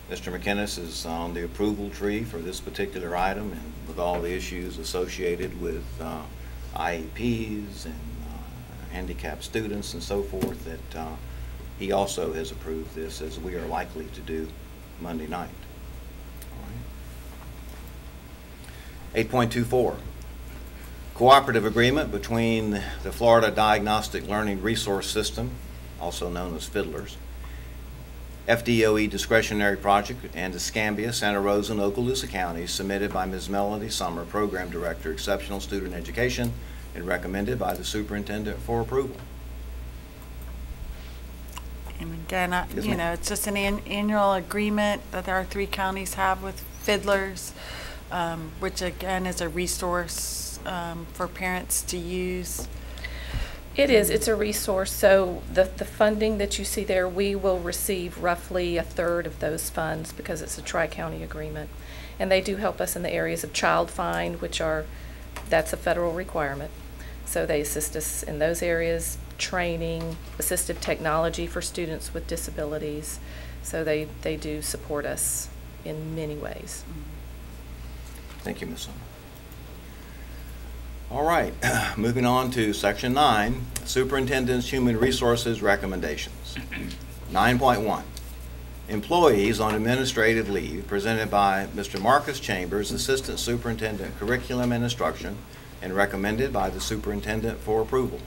Mr. McInnes is on the approval tree for this particular item, and with all the issues associated with IEPs and handicapped students and so forth, that he also has approved this, as we are likely to do Monday night. All right. 8.24. Cooperative agreement between the Florida Diagnostic Learning Resource System, also known as Fiddlers, FDOE discretionary project and Escambia, Santa Rosa, and Okaloosa counties, submitted by Ms. Melody Summer, Program Director, Exceptional Student Education, and recommended by the superintendent for approval. And again, Yes, you ma'am. know, it's just an annual agreement that our 3 counties have with Fiddlers, which again is a resource for parents to use. It is, it's a resource, so the funding that you see there, we will receive roughly a third of those funds because it's a tri-county agreement. And they do help us in the areas of child find, that's a federal requirement. So they assist us in those areas, training, assistive technology for students with disabilities. So they do support us in many ways. Thank you, Ms. Summer. All right, moving on to Section 9, Superintendent's Human Resources Recommendations. 9.1, Employees on Administrative Leave, presented by Mr. Marcus Chambers, Assistant Superintendent, Curriculum and Instruction, and recommended by the Superintendent for approval.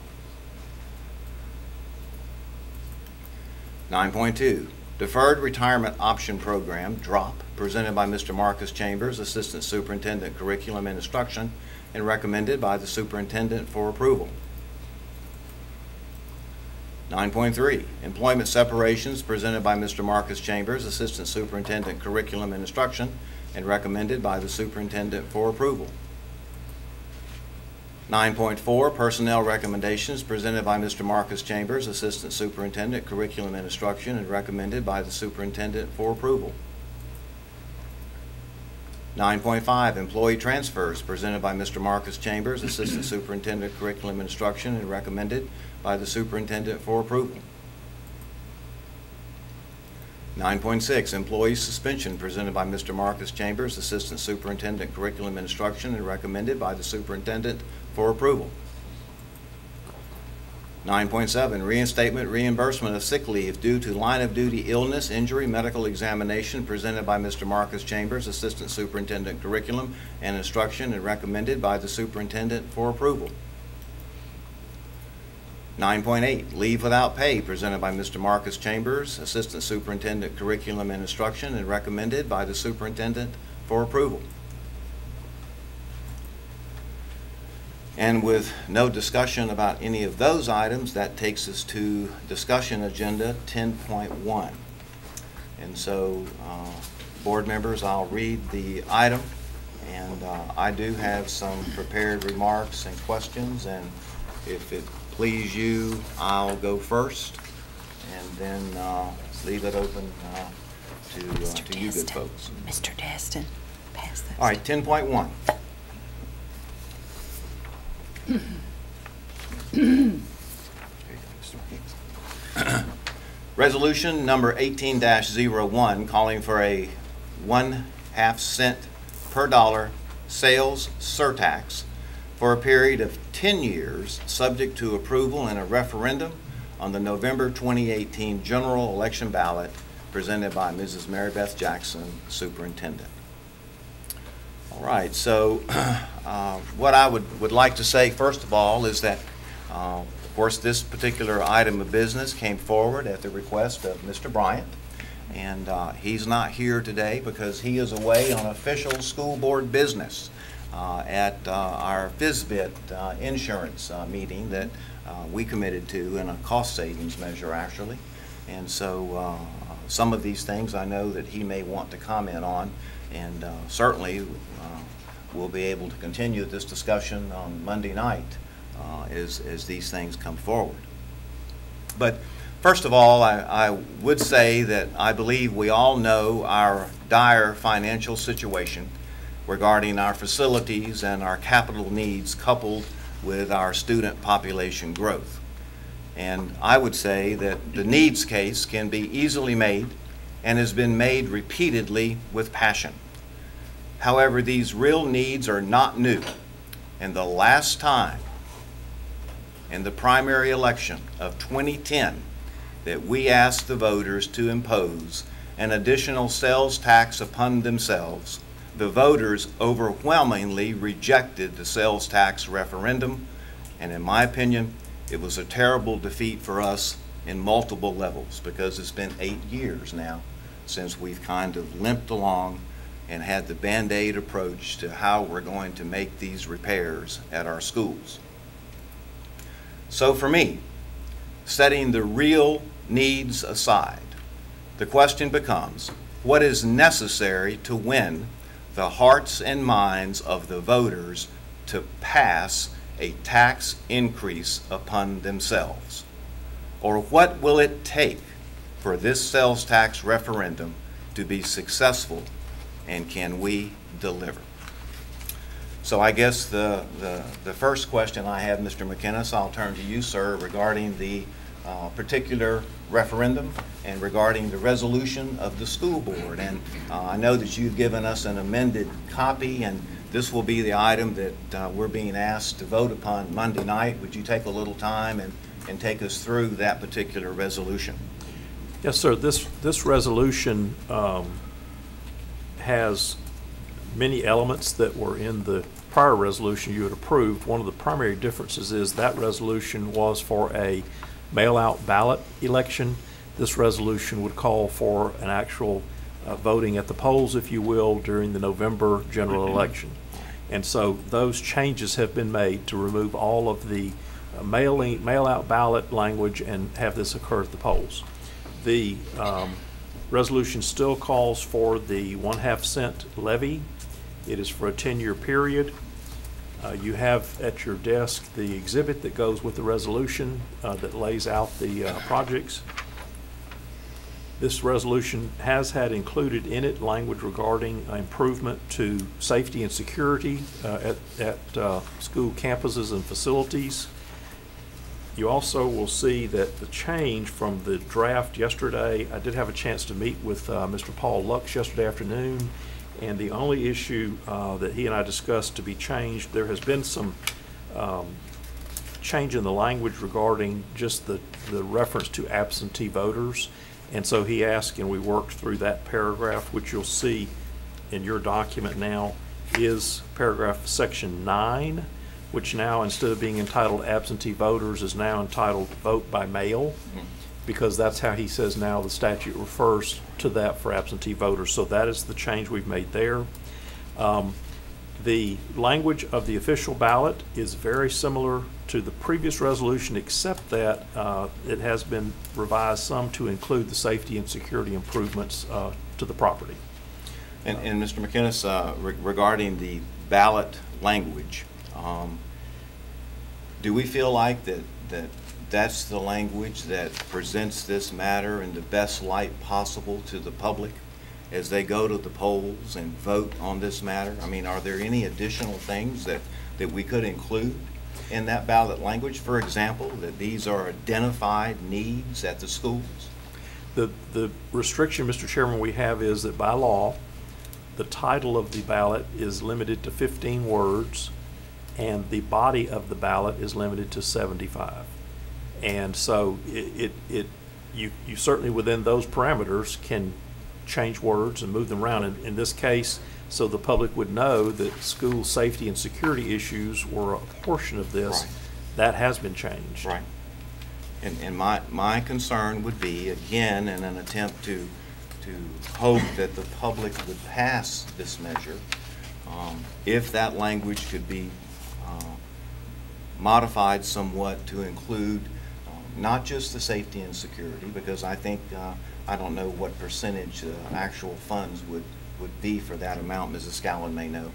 9.2, Deferred Retirement Option Program, DROP, presented by Mr. Marcus Chambers, Assistant Superintendent, Curriculum and Instruction, and recommended by the Superintendent for approval. 9.3, Employment Separations, presented by Mr. Marcus Chambers, Assistant Superintendent, Curriculum and Instruction, and recommended by the Superintendent for approval. 9.4, Personnel Recommendations, presented by Mr. Marcus Chambers, Assistant Superintendent, Curriculum and Instruction, and recommended by the Superintendent for approval. 9.5, Employee Transfers, presented by Mr. Marcus Chambers, Assistant Superintendent, Curriculum and Instruction, and recommended by the Superintendent for approval. 9.6, Employee Suspension, presented by Mr. Marcus Chambers, Assistant Superintendent, Curriculum and Instruction, and recommended by the Superintendent for approval. 9.7, Reinstatement Reimbursement of Sick Leave due to line of duty illness, injury, medical examination, presented by Mr. Marcus Chambers, Assistant Superintendent, Curriculum and Instruction, and recommended by the Superintendent for approval. 9.8, Leave Without Pay, presented by Mr. Marcus Chambers, Assistant Superintendent, Curriculum and Instruction, and recommended by the Superintendent for approval. And with no discussion about any of those items, that takes us to discussion agenda 10.1. And so, board members, I'll read the item, and I do have some prepared remarks and questions, and if it please you, I'll go first, and then leave it open to you good folks. Mr. Destin, pass that. All right, 10.1. Resolution number 18-01, calling for a 1/2 cent per dollar sales surtax for a period of 10 years, subject to approval in a referendum on the November 2018 general election ballot, presented by Mrs. Mary Beth Jackson, Superintendent. All right, so what I would like to say first of all is that, of course, this particular item of business came forward at the request of Mr. Bryant, and he's not here today because he is away on official school board business at our FISBIT insurance meeting that we committed to in a cost savings measure, actually. And so some of these things I know that he may want to comment on, and certainly we'll be able to continue this discussion on Monday night as these things come forward. But first of all, I would say that I believe we all know our dire financial situation regarding our facilities and our capital needs, coupled with our student population growth. And I would say that the needs case can be easily made and has been made repeatedly with passion. However, these real needs are not new. And the last time in the primary election of 2010 that we asked the voters to impose an additional sales tax upon themselves, the voters overwhelmingly rejected the sales tax referendum, and in my opinion, it was a terrible defeat for us in multiple levels, because it's been 8 years now since we've kind of limped along and had the Band-Aid approach to how we're going to make these repairs at our schools. So for me, setting the real needs aside, the question becomes, what is necessary to win the hearts and minds of the voters to pass a tax increase upon themselves? Or what will it take for this sales tax referendum to be successful, and can we deliver? So I guess the first question I have, Mr. McInnes, I'll turn to you, sir, regarding the particular referendum and regarding the resolution of the school board. And I know that you've given us an amended copy, and this will be the item that we're being asked to vote upon Monday night. Would you take a little time and take us through that particular resolution? Yes, sir. This resolution has many elements that were in the prior resolution you had approved. One of the primary differences is that resolution was for a mail-out ballot election. This resolution would call for an actual voting at the polls, if you will, during the November general election. And so those changes have been made to remove all of the mail-out ballot language and have this occur at the polls. The resolution still calls for the 1/2 cent levy. It is for a 10-year period. You have at your desk the exhibit that goes with the resolution that lays out the projects. This resolution has had included in it language regarding improvement to safety and security at school campuses and facilities. You also will see that the change from the draft yesterday, I did have a chance to meet with Mr. Paul Lux yesterday afternoon, and the only issue that he and I discussed to be changed, there has been some change in the language regarding just the reference to absentee voters. And so he asked, and we worked through that paragraph, which you'll see in your document now is paragraph section 9, which now, instead of being entitled absentee voters, is now entitled vote by mail, because that's how he says now the statute refers to that for absentee voters. So that is the change we've made there. The language of the official ballot is very similar to the previous resolution, except that it has been revised some to include the safety and security improvements to the property. And Mr. McInnes, regarding the ballot language, do we feel like that's the language that presents this matter in the best light possible to the public as they go to the polls and vote on this matter? I mean, are there any additional things that we could include in that ballot language? For example, that these are identified needs at the schools? The restriction, Mr. Chairman, we have is that by law, the title of the ballot is limited to 15 words, and the body of the ballot is limited to 75. And so you certainly within those parameters can change words and move them around. In this case, so the public would know that school safety and security issues were a portion of this, right, that has been changed. Right. And my concern would be, again, in an attempt to hope that the public would pass this measure, if that language could be modified somewhat to include not just the safety and security, because I think, I don't know what percentage actual funds would be for that amount, Mrs. Scallon may know,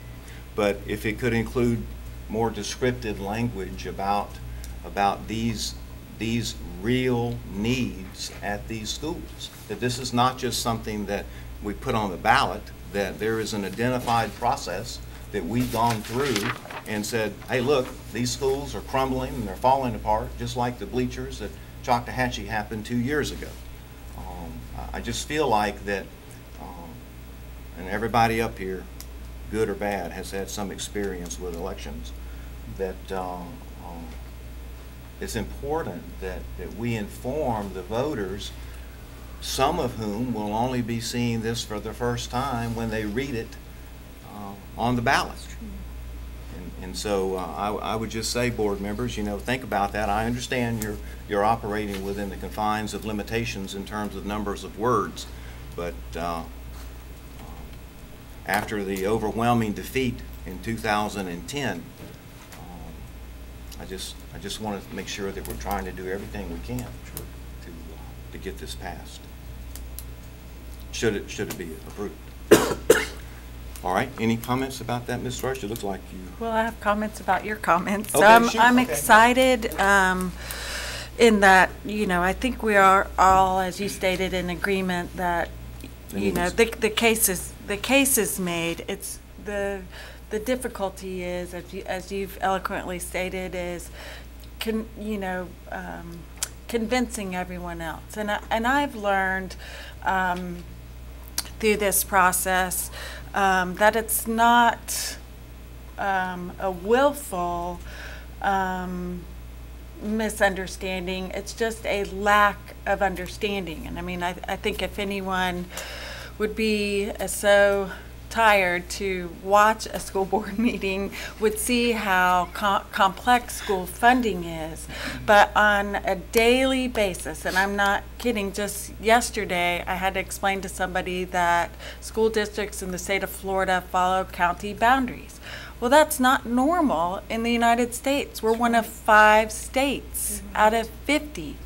but if it could include more descriptive language about these real needs at these schools, that this is not just something that we put on the ballot, that there is an identified process that we've gone through and said, hey, look, these schools are crumbling and they're falling apart, just like the bleachers at Choctawhatchee happened 2 years ago. I just feel like that, and everybody up here, good or bad, has had some experience with elections, that it's important that we inform the voters, some of whom will only be seeing this for the first time when they read it on the ballot. And so I would just say, board members, think about that. I understand you're operating within the confines of limitations in terms of numbers of words, but after the overwhelming defeat in 2010, I just want to make sure that we're trying to do everything we can to get this passed. Should it be approved? All right. Any comments about that, Ms. Thrush? It looks like you. Well, I have comments about your comments. Okay, I'm okay. excited in that, I think we are all, as you stated, in agreement that, the case is made. It's the difficulty is, as you've eloquently stated, is convincing everyone else. And I've learned through this process that it's not a willful misunderstanding. It's just a lack of understanding. And I mean, I think if anyone would be so tired to watch a school board meeting, would see how complex school funding is. But on a daily basis, and I'm not kidding, just yesterday I had to explain to somebody that school districts in the state of Florida follow county boundaries. Well, that's not normal in the United States. We're one of 5 states out of 50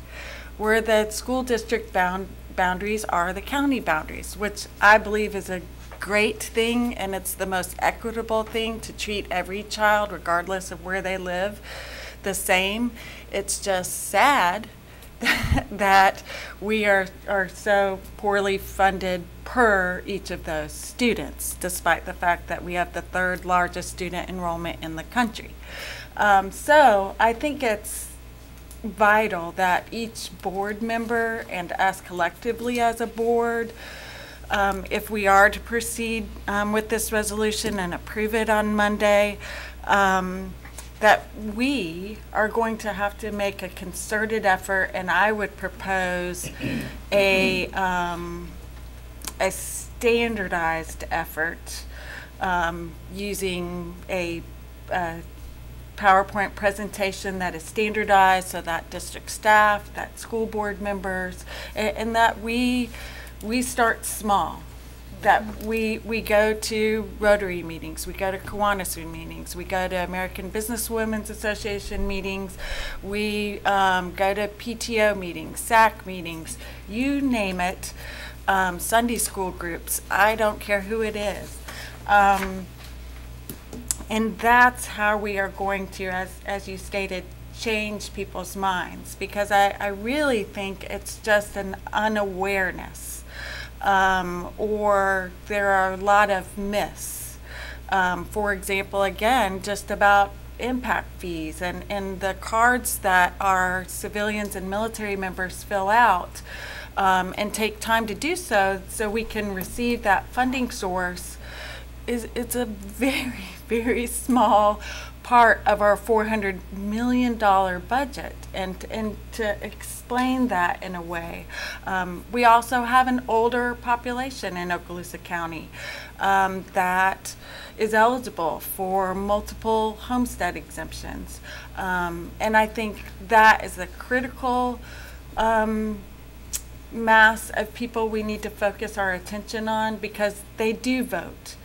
where the school district boundaries are the county boundaries, which I believe is a great thing, and it's the most equitable thing to treat every child, regardless of where they live, the same. It's just sad that we are so poorly funded per each of those students, despite the fact that we have the 3rd largest student enrollment in the country. So I think it's vital that each board member and us collectively as a board, if we are to proceed with this resolution and approve it on Monday, that we are going to have to make a concerted effort, and I would propose a standardized effort using a PowerPoint presentation that is standardized so that district staff, that school board members, and that we start small, that we go to Rotary meetings, we go to Kiwanis meetings, we go to American Businesswomen's Association meetings, we go to PTO meetings, SAC meetings, you name it, Sunday school groups, I don't care who it is. And that's how we are going to, as you stated, change people's minds, because I really think it's just an unawareness. Or there are a lot of myths. For example, again, just about impact fees and the cards that our civilians and military members fill out and take time to do so we can receive that funding source. It's a very, very small part of our $400 million budget, and to explain that in a way. We also have an older population in Okaloosa County that is eligible for multiple homestead exemptions. And I think that is a critical mass of people we need to focus our attention on, because they do vote.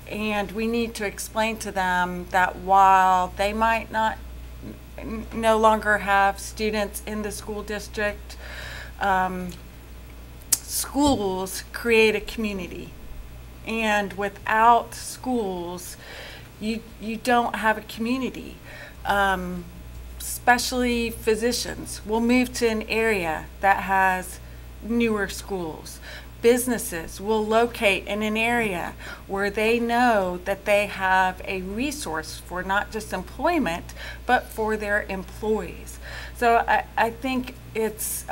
And we need to explain to them that while they might not no longer have students in the school district, schools create a community. And without schools, you don't have a community. Especially physicians will move to an area that has newer schools. Businesses will locate in an area where they know that they have a resource for not just employment, but for their employees. So I think it's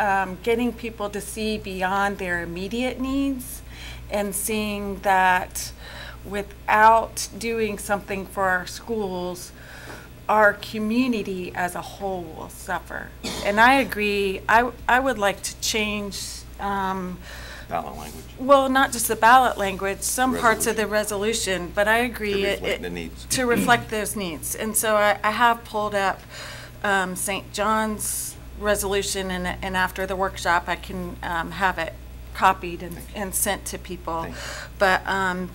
getting people to see beyond their immediate needs and seeing that without doing something for our schools, our community as a whole will suffer. And I agree, I would like to change ballot language. Well, not just the ballot language, some parts of the resolution, but I agree. To reflect the needs. To reflect those needs. And so I have pulled up St. John's resolution, and after the workshop, I can have it copied and sent to people. But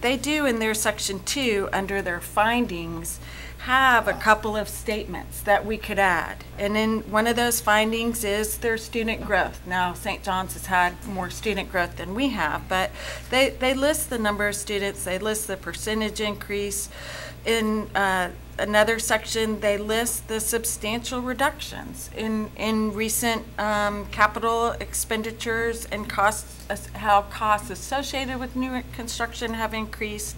they do in their section 2, under their findings, have a couple of statements that we could add. And then one of those findings is their student growth. Now, St. John's has had more student growth than we have, but they list the number of students, they list the percentage increase. In another section, they list the substantial reductions in recent capital expenditures and costs, how costs associated with new construction have increased.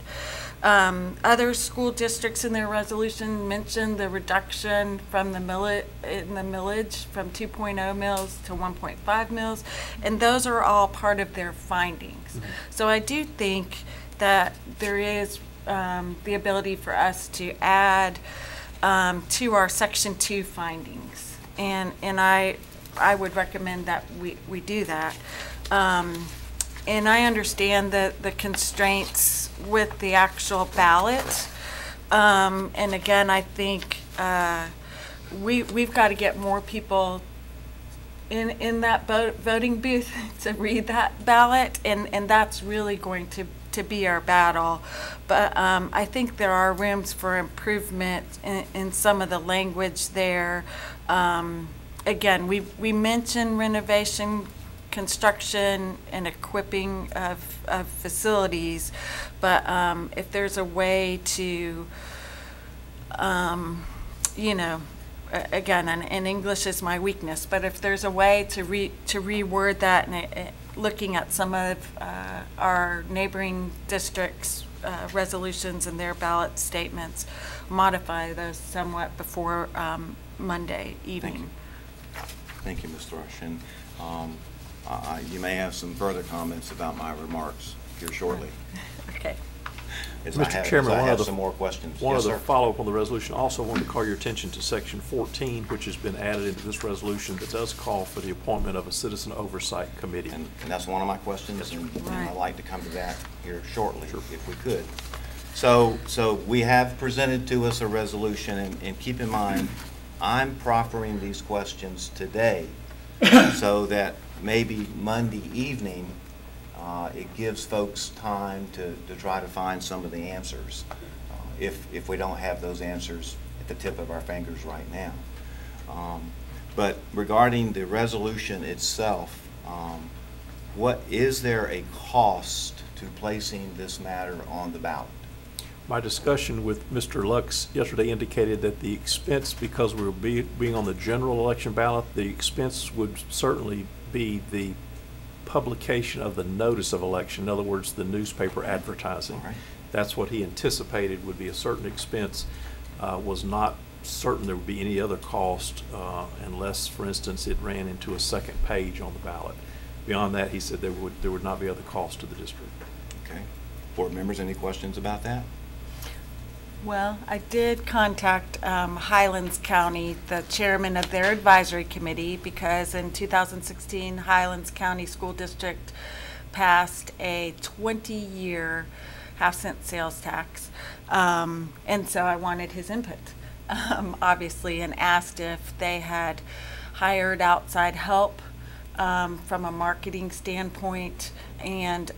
Other school districts in their resolution mentioned the reduction from the millage from 2.0 mils to 1.5 mils, and those are all part of their findings. Mm-hmm. So I do think that there is the ability for us to add to our section 2 findings, and I would recommend that we do that. And I understand the constraints with the actual ballot. And again, I think we've got to get more people in that voting booth to read that ballot, and that's really going to be our battle. But I think there are rooms for improvement in some of the language there. Again, we mentioned renovation, construction, and equipping of facilities, but if there's a way to, again, and English is my weakness, but if there's a way to reword that, and looking at some of our neighboring districts' resolutions and their ballot statements, modify those somewhat before Monday evening. Thank you, Ms. Thrush. And you may have some further comments about my remarks here shortly. Okay. Mr. Chairman, I have some more questions. One yes, of the sir. follow-up on the resolution, also wanted to call your attention to section 14, which has been added into this resolution that does call for the appointment of a citizen oversight committee. And that's one of my questions, and I'd like to come to that here shortly, if we could. So we have presented to us a resolution, and keep in mind, I'm proffering these questions today so that maybe Monday evening it gives folks time to try to find some of the answers if we don't have those answers at the tip of our fingers right now. But regarding the resolution itself, what is there a cost to placing this matter on the ballot? My discussion with Mr. Lux yesterday indicated that the expense, because we were being on the general election ballot, the expense would certainly be the publication of the notice of election, in other words, the newspaper advertising. Right. That's what he anticipated would be a certain expense. Was not certain there would be any other cost unless, for instance, it ran into a second page on the ballot. Beyond that, he said there would not be other cost to the district. Okay. Board members, any questions about that? Well, I did contact Highlands County, the chairman of their advisory committee, because in 2016, Highlands County School District passed a 20-year half-cent sales tax. And so I wanted his input, obviously, and asked if they had hired outside help from a marketing standpoint, and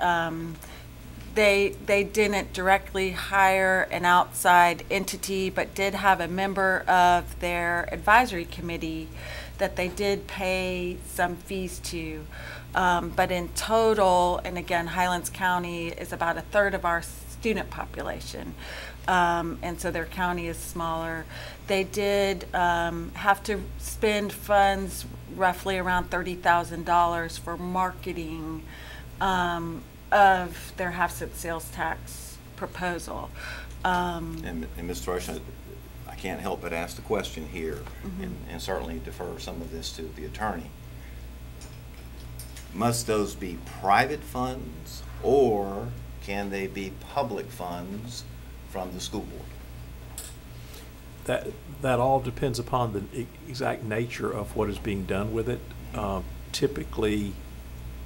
they didn't directly hire an outside entity, but did have a member of their advisory committee that they did pay some fees to. But in total, and again, Highlands County is about 1/3 of our student population, and so their county is smaller. They did have to spend funds roughly around $30,000 for marketing of their half-cent sales tax proposal. And Ms. Thrush, I can't help but ask the question here, and certainly defer some of this to the attorney. Must those be private funds, or can they be public funds from the school board? That all depends upon the exact nature of what is being done with it. Typically,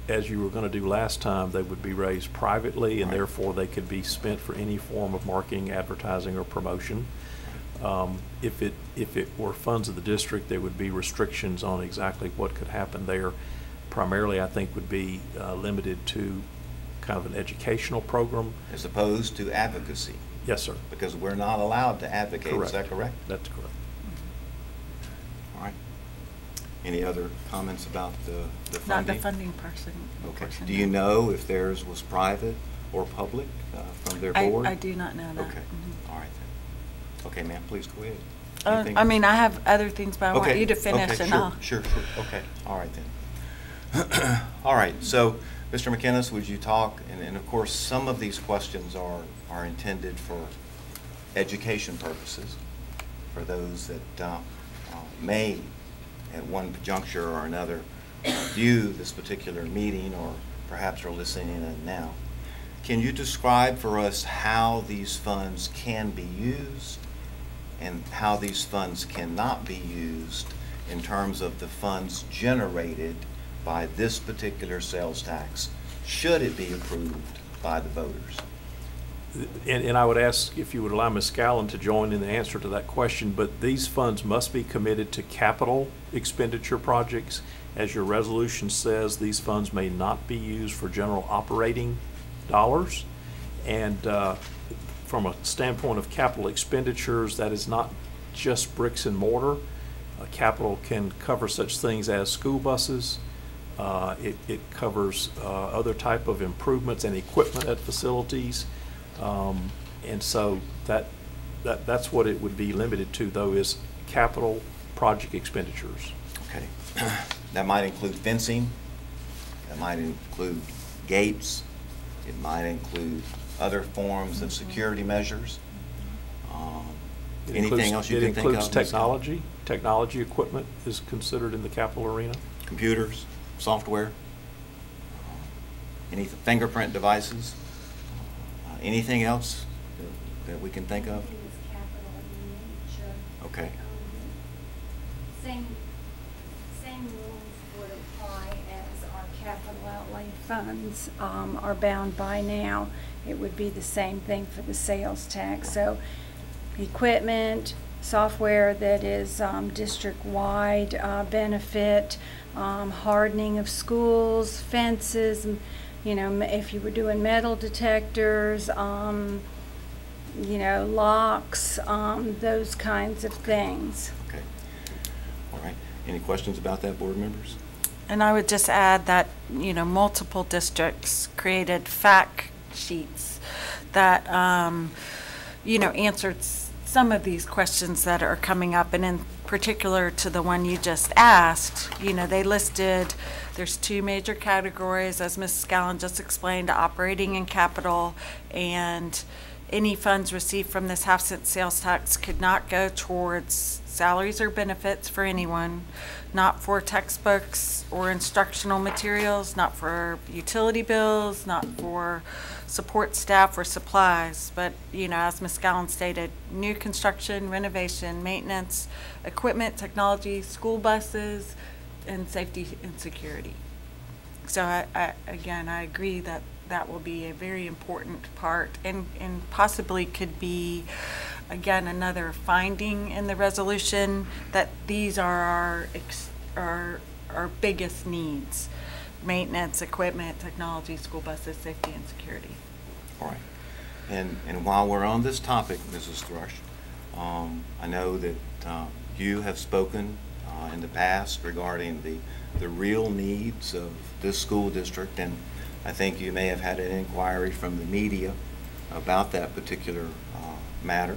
as you were going to do last time, they would be raised privately, and Right. therefore they could be spent for any form of marketing, advertising, or promotion. If it were funds of the district, there would be restrictions on exactly what could happen there. Primarily, I think, would be limited to kind of an educational program. As opposed to advocacy, Yes, sir. because we're not allowed to advocate, is that Correct. correct? That's correct. All right. Any other comments about the Not funding? the funding person. Okay. portion, Do you no. know if theirs was private or public from their board? I do not know that. Okay, Mhm. all right then. Okay, ma'am, please go ahead. I Anything? mean, I have other things, but I want Okay, you to finish okay, and sure, I'll. Sure, okay, all right then. All right, so, Mr. McInnes, would you talk, and of course, some of these questions are intended for education purposes, for those that may, at one juncture or another, view this particular meeting, or perhaps are listening in now. Can you describe for us how these funds can be used and how these funds cannot be used in terms of the funds generated by this particular sales tax, should it be approved by the voters? And I would ask if you would allow Ms. Scallon to join in the answer to that question, but these funds must be committed to capital expenditure projects. As your resolution says, these funds may not be used for general operating dollars. And from a standpoint of capital expenditures, that is not just bricks and mortar. Capital can cover such things as school buses. It covers other type of improvements and equipment at facilities. And so that's what it would be limited to, though, is capital project expenditures. Okay. That might include fencing, that might include gates, it might include other forms of security measures. Anything else you can think of? It includes technology. Technology equipment is considered in the capital arena. Computers, software, any fingerprint devices, anything else that we can think of? Okay. Same rules would apply as our capital outlay funds are bound by now. It would be the same thing for the sales tax. So equipment, software that is district-wide benefit, hardening of schools, fences, you know, if you were doing metal detectors, you know, locks, those kinds of things. Okay. All right. Any questions about that, board members? And I would just add that, you know, multiple districts created fact sheets that, you know, answered some of these questions that are coming up. And in particular to the one you just asked, you know, they listed, there's two major categories, as Ms. Scallon just explained, operating and capital, and any funds received from this half-cent sales tax could not go towards salaries or benefits for anyone, not for textbooks or instructional materials, not for utility bills, not for support staff or supplies, but, you know, as Ms. Scallon stated, new construction, renovation, maintenance, equipment, technology, school buses, and safety and security. So I again, I agree that that will be a very important part, and possibly could be, again, another finding in the resolution, that these are our biggest needs: maintenance, equipment, technology, school buses, safety and security. All right. And while we're on this topic, Mrs. Thrush, I know that you have spoken in the past regarding the real needs of this school district, and I think you may have had an inquiry from the media about that particular matter.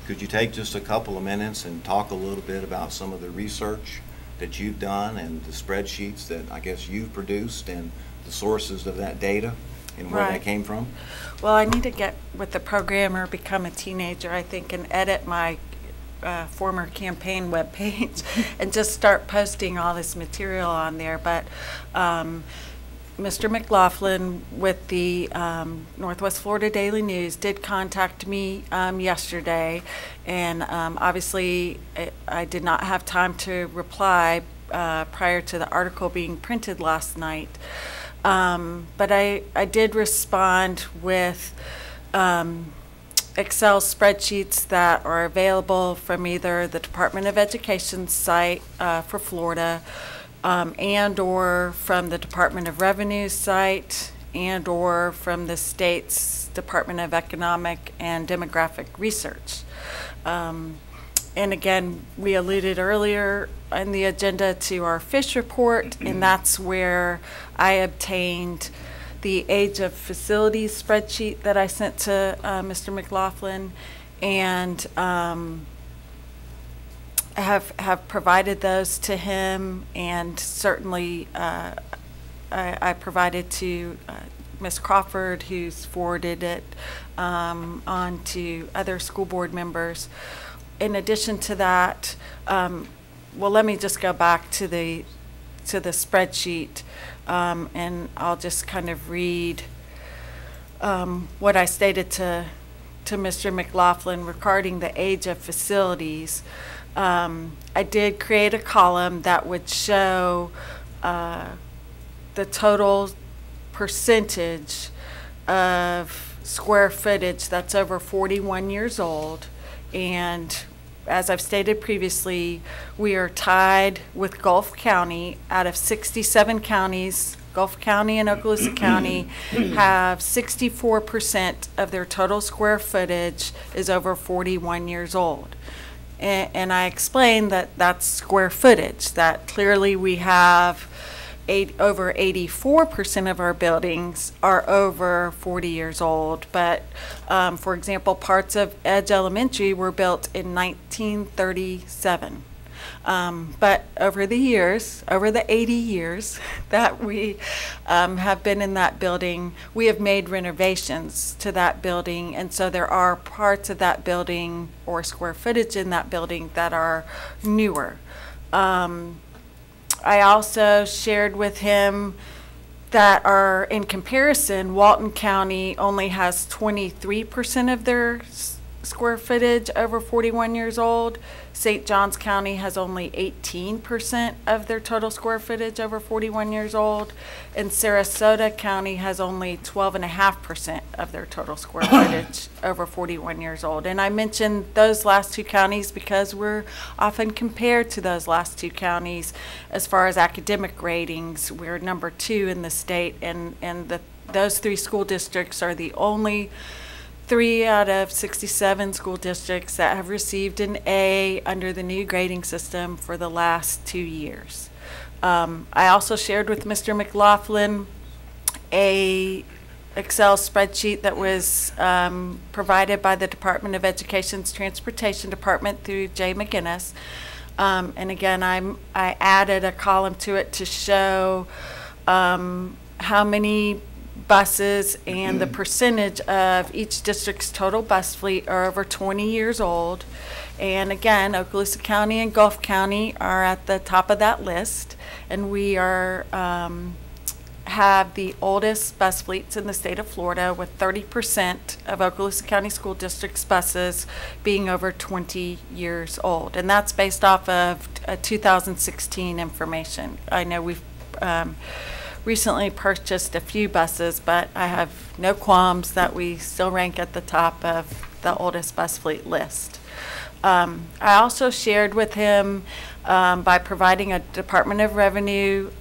Could you take just a couple of minutes and talk a little bit about some of the research that you've done and the spreadsheets that I guess you've produced and the sources of that data and where Right. that came from? Well, I need to get with the program or become a teenager, I think, and edit my former campaign webpage and just start posting all this material on there. But Mr. McLaughlin with the Northwest Florida Daily News did contact me yesterday, and obviously I did not have time to reply prior to the article being printed last night. But I did respond with Excel spreadsheets that are available from either the Department of Education site for Florida and or from the Department of Revenue site and or from the state's Department of Economic and Demographic Research. And again, we alluded earlier in the agenda to our fish report, and that's where I obtained the age of facilities spreadsheet that I sent to Mr. McLaughlin, and have provided those to him, and certainly I provided to Ms. Crawford, who's forwarded it on to other school board members. In addition to that, well, let me just go back to the spreadsheet, and I'll just kind of read what I stated to Mr. McLaughlin regarding the age of facilities. I did create a column that would show the total percentage of square footage that's over 41 years old, and as I've stated previously, we are tied with Gulf County. Out of 67 counties, Gulf County and Okaloosa County have 64% of their total square footage is over 41 years old. And I explained that that's square footage, that clearly we have over 84% of our buildings are over 40 years old. But for example, parts of Edge Elementary were built in 1937. But over the years, over the 80 years that we have been in that building, we have made renovations to that building. And so there are parts of that building or square footage in that building that are newer. I also shared with him that are, in comparison, Walton County only has 23% of their square footage over 41 years old. St. Johns County has only 18% of their total square footage over 41 years old. And Sarasota County has only 12.5% of their total square footage over 41 years old. And I mentioned those last two counties because we're often compared to those last two counties as far as academic ratings. We're number 2 in the state, and those 3 school districts are the only 3 out of 67 school districts that have received an A under the new grading system for the last 2 years. I also shared with Mr. McLaughlin a Excel spreadsheet that was provided by the Department of Education's Transportation Department through Jay McGinnis. And again, I added a column to it to show how many buses and the percentage of each district's total bus fleet are over 20 years old. And again, Okaloosa County and Gulf County are at the top of that list, and we are have the oldest bus fleets in the state of Florida, with 30% of Okaloosa County School District's buses being over 20 years old. And that's based off of 2016 information. I know we've recently purchased a few buses, but I have no qualms that we still rank at the top of the oldest bus fleet list. I also shared with him by providing a Department of Revenue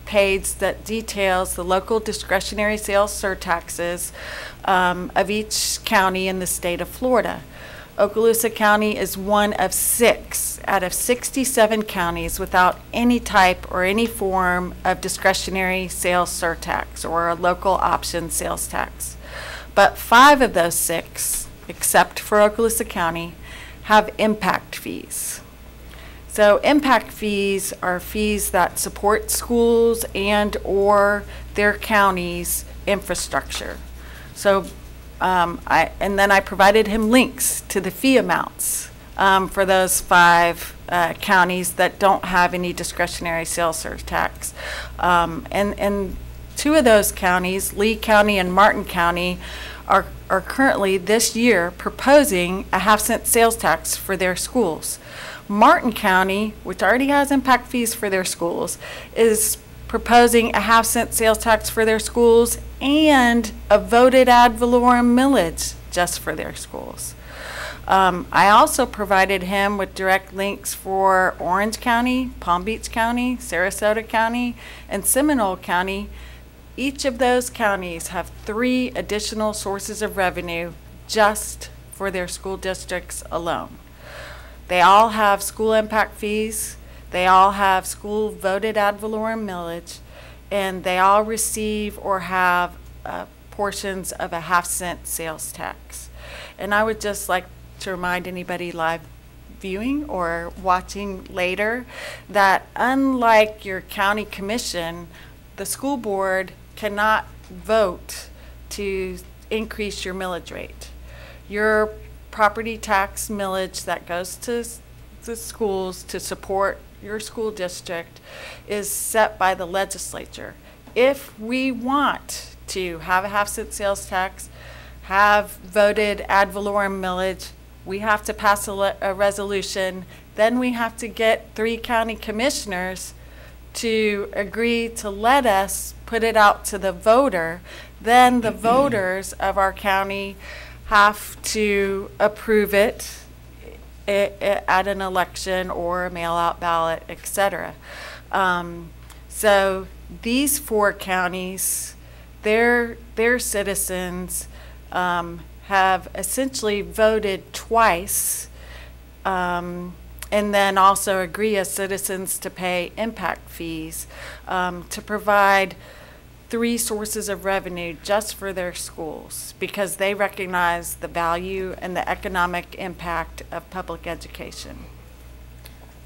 page that details the local discretionary sales surtaxes of each county in the state of Florida. Okaloosa County is one of 6 out of 67 counties without any type or any form of discretionary sales surtax or a local option sales tax. But 5 of those 6, except for Okaloosa County, have impact fees. So impact fees are fees that support schools and or their county's infrastructure. So and then I provided him links to the fee amounts for those 5 counties that don't have any discretionary sales surtax. And 2 of those counties, Lee County and Martin County, are currently this year proposing a 1/2-cent sales tax for their schools. Martin County, which already has impact fees for their schools, is proposing a half-cent sales tax for their schools and a voted ad valorem millage just for their schools. I also provided him with direct links for Orange County, Palm Beach County, Sarasota County, and Seminole County. Each of those counties have 3 additional sources of revenue just for their school districts alone. They all have school impact fees, they all have school voted ad valorem millage, and they all receive or have portions of a half-cent sales tax. And I would just like to remind anybody live viewing or watching later that unlike your county commission, the school board cannot vote to increase your millage rate. Your property tax millage that goes to the schools to support your school district is set by the legislature. If we want to have a half-cent sales tax, have voted ad valorem millage, we have to pass a resolution. Then we have to get 3 county commissioners to agree to let us put it out to the voter. Then the voters of our county have to approve it at an election or a mail-out ballot, etc. So these 4 counties, their citizens have essentially voted twice, and then also agree as citizens to pay impact fees to provide 3 sources of revenue just for their schools because they recognize the value and the economic impact of public education.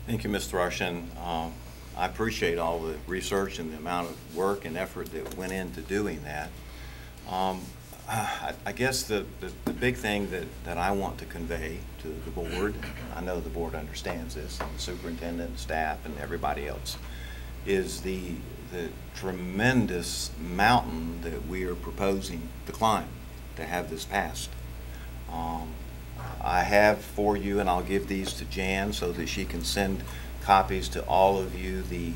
Thank you, Ms. Thrushin. I appreciate all the research and the amount of work and effort that went into doing that. I guess the big thing that I want to convey to the board, I know the board understands this, and the superintendent, staff, and everybody else, is the tremendous mountain that we are proposing to climb to have this passed. I have for you, and I'll give these to Jan so that she can send copies to all of you, the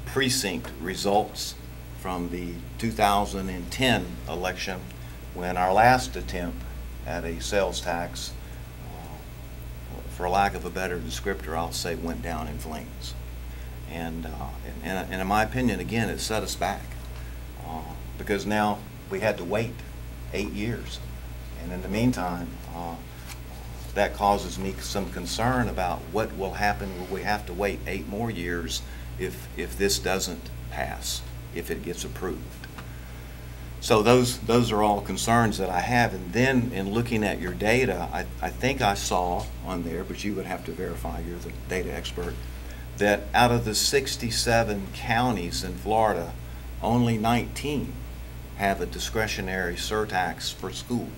precinct results from the 2010 election, when our last attempt at a sales tax, for lack of a better descriptor, I'll say went down in flames. And in my opinion, again, it set us back because now we had to wait 8 years. And in the meantime, that causes me some concern about what will happen when we have to wait 8 more years if this doesn't pass, if it gets approved. So those are all concerns that I have. And then in looking at your data, I think I saw on there, but you would have to verify, you're the data expert, that out of the 67 counties in Florida, only 19 have a discretionary surtax for schools.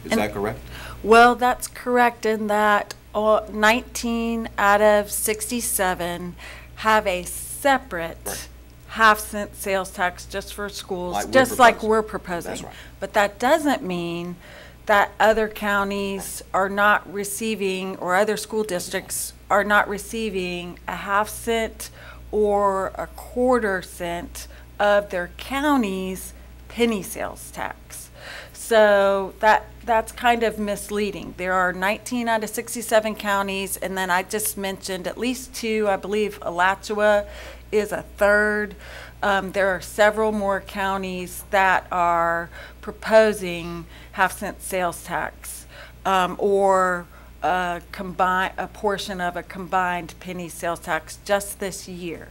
Is that correct? Well, that's correct in that 19 out of 67 have a separate half-cent sales tax just for schools, like we're proposing. That's right. But that doesn't mean that other counties are not receiving, or other school districts are not receiving a half-cent or a quarter-cent of their county's penny sales tax. So that's kind of misleading. There are 19 out of 67 counties, and then I just mentioned at least 2, I believe Alachua is a third. There are several more counties that are proposing half-cent sales tax or a portion of a combined penny sales tax just this year.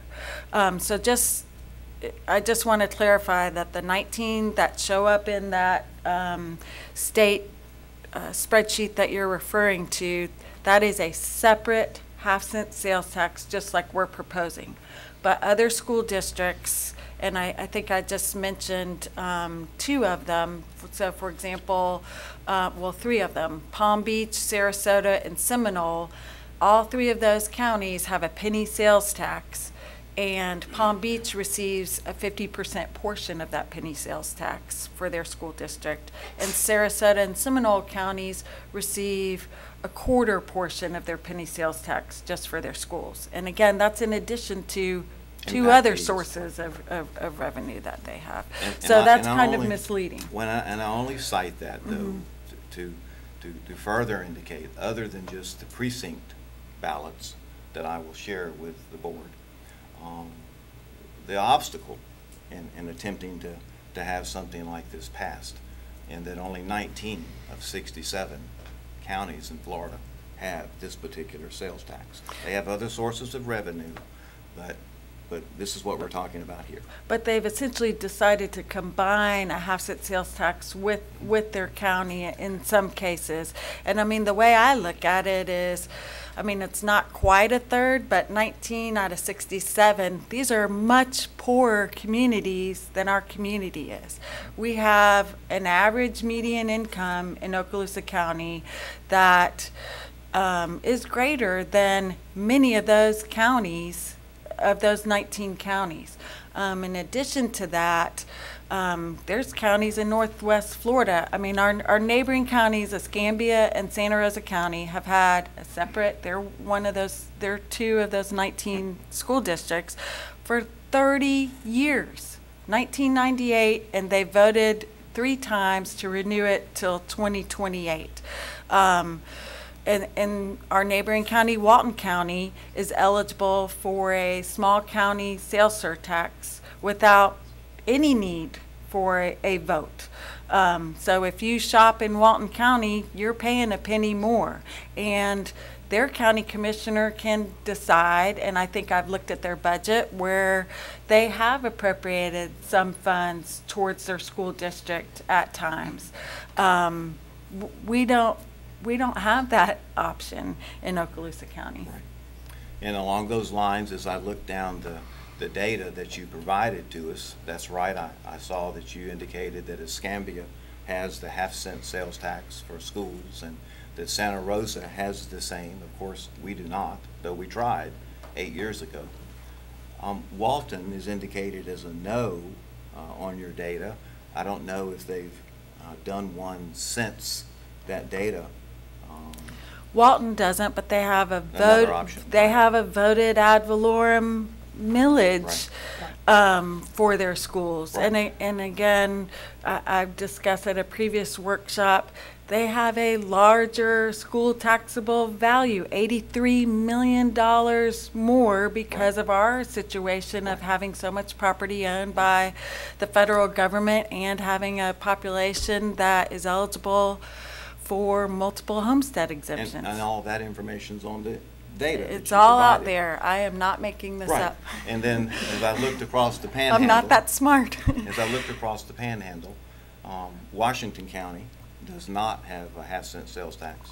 I just want to clarify that the 19 that show up in that state spreadsheet that you're referring to, that is a separate half-cent sales tax just like we're proposing. But other school districts, and I think I just mentioned 2 of them. So for example, 3 of them, Palm Beach, Sarasota, and Seminole, all 3 of those counties have a penny sales tax, and Palm Beach receives a 50% portion of that penny sales tax for their school district, and Sarasota and Seminole counties receive a quarter portion of their penny sales tax just for their schools. And again, that's in addition to two Impact other fees. sources of revenue that they have. And So I- that's and I kind of only- misleading. And I only cite that, though, Mhm. to further indicate, other than just the precinct ballots that I will share with the board, the obstacle in attempting to have something like this passed, and that only 19 of 67 counties in Florida have this particular sales tax. They have other sources of revenue, but this is what we're talking about here. But they've essentially decided to combine a half-cent sales tax with their county in some cases. And I mean, the way I look at it is, I mean, it's not quite a third, but 19 out of 67, these are much poorer communities than our community is. We have an average median income in Okaloosa County that is greater than many of those counties, of those 19 counties. In addition to that, there's counties in Northwest Florida. I mean, our neighboring counties, Escambia and Santa Rosa County, have had a separate, they're two of those 19 school districts for 30 years, 1998, and they voted 3 times to renew it till 2028. And our neighboring county, Walton County, is eligible for a small county sales surtax without any need for a vote. So if you shop in Walton County, you're paying a penny more. And their county commissioner can decide, and I think I've looked at their budget, where they have appropriated some funds towards their school district at times. We don't have that option in Okaloosa County. Right. And along those lines, as I look down the data that you provided to us, that's right, I saw that you indicated that Escambia has the half-cent sales tax for schools, and that Santa Rosa has the same. Of course, we do not, though we tried 8 years ago. Walton is indicated as a no on your data. I don't know if they've done one since that data. Walton doesn't, but they have a Another vote. option. They have a voted ad valorem millage for their schools. Right. And again, I've discussed at a previous workshop, they have a larger school taxable value, $83 million more because of our situation of having so much property owned by the federal government and having a population that is eligible for multiple homestead exemptions. And all that information's on the data. that It's you all out provided. there. I am not making this Right. up. And then as I looked across the panhandle. I'm not that smart. As I looked across the panhandle, Washington County does not have a half-cent sales tax.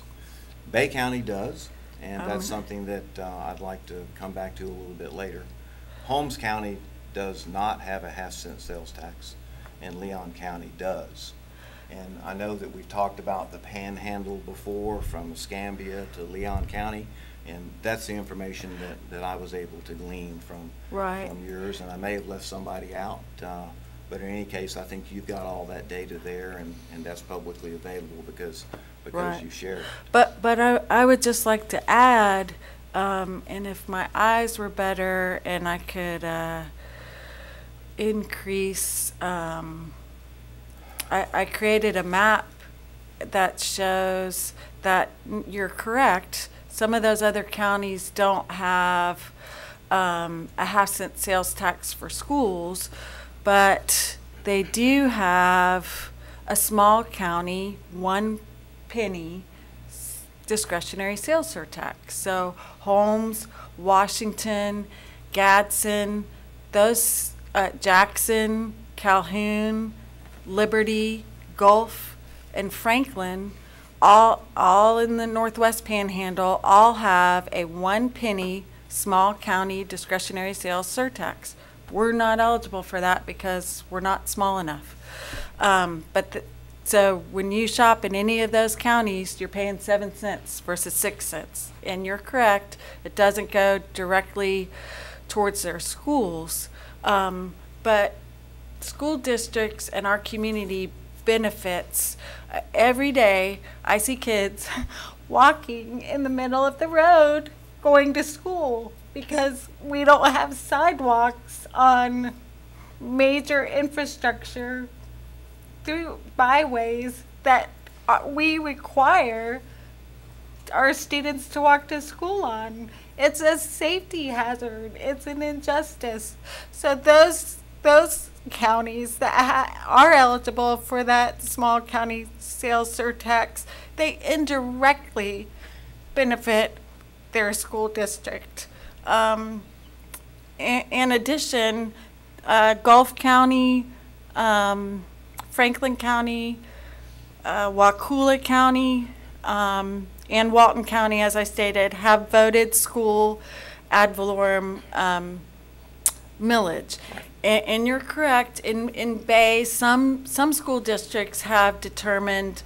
Bay County does, and that's something that I'd like to come back to a little bit later. Holmes County does not have a half-cent sales tax, and Leon County does. And I know that we've talked about the panhandle before, from Escambia to Leon County, and that's the information that I was able to glean from yours, and I may have left somebody out. But in any case, I think you've got all that data there, and that's publicly available because you shared it. But I would just like to add, and if my eyes were better and I could increase, I created a map that shows that you're correct. Some of those other counties don't have a half-cent sales tax for schools, but they do have a small county, 1 penny discretionary sales surtax. So Holmes, Washington, Gadsden, those Jackson, Calhoun, Liberty, Gulf, and Franklin, all in the Northwest Panhandle, all have a 1 penny small county discretionary sales surtax. We're not eligible for that because we're not small enough. So when you shop in any of those counties, you're paying 7 cents versus 6 cents. And you're correct, it doesn't go directly towards their schools. But school districts and our community benefits. Every day, I see kids walking in the middle of the road going to school. because we don't have sidewalks on major infrastructure through byways that we require our students to walk to school on. It's a safety hazard. It's an injustice. So those counties that are eligible for that small county sales surtax, they indirectly benefit their school district. In addition, Gulf County, Franklin County, Wakulla County, and Walton County, as I stated, have voted school ad valorem millage. And you're correct, in Bay, some school districts have determined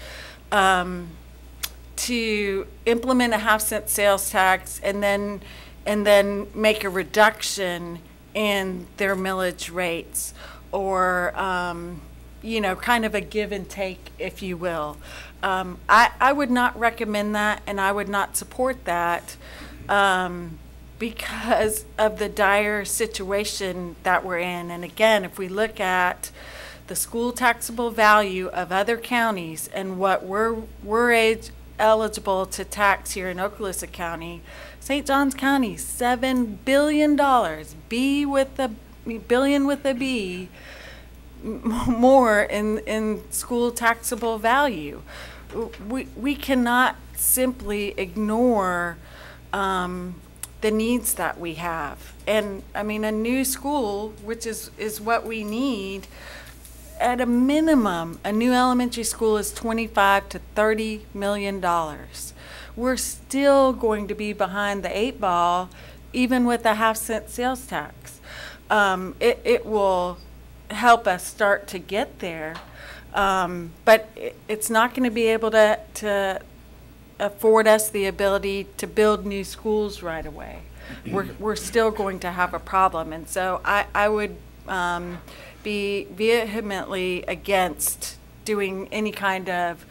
to implement a half-cent sales tax and then make a reduction in their millage rates, or you know, kind of a give and take, if you will. I would not recommend that, and I would not support that because of the dire situation that we're in. And again, if we look at the school taxable value of other counties and what we're eligible to tax here in Okaloosa County, St. Johns County, $7 billion, billion with a B, more in school taxable value. We cannot simply ignore the needs that we have. And I mean, a new school, which is what we need, at a minimum, a new elementary school is $25 to $30 million. We're still going to be behind the 8 ball, even with a half-cent sales tax. It will help us start to get there, but it's not going to be able to afford us the ability to build new schools right away. We're still going to have a problem, and so I would be vehemently against doing any kind of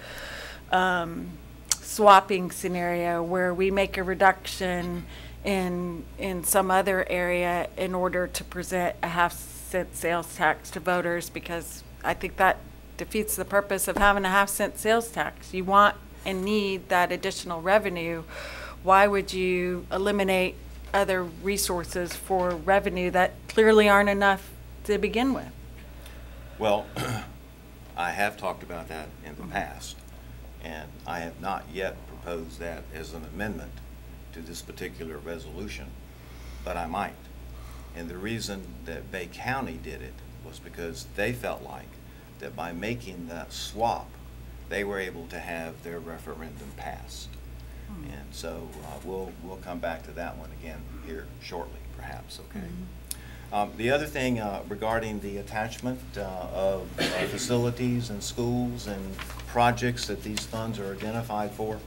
swapping scenario where we make a reduction in some other area in order to present a half-cent sales tax to voters, because I think that defeats the purpose of having a half-cent sales tax. You want and need that additional revenue. Why would you eliminate other resources for revenue that clearly aren't enough to begin with? Well, I have talked about that in the past, and I have not yet proposed that as an amendment to this particular resolution, but I might. And the reason that Bay County did it was because they felt like that by making that swap, they were able to have their referendum passed. And so we'll come back to that one again here shortly, perhaps, okay? The other thing regarding the attachment of facilities and schools and projects that these funds are identified for,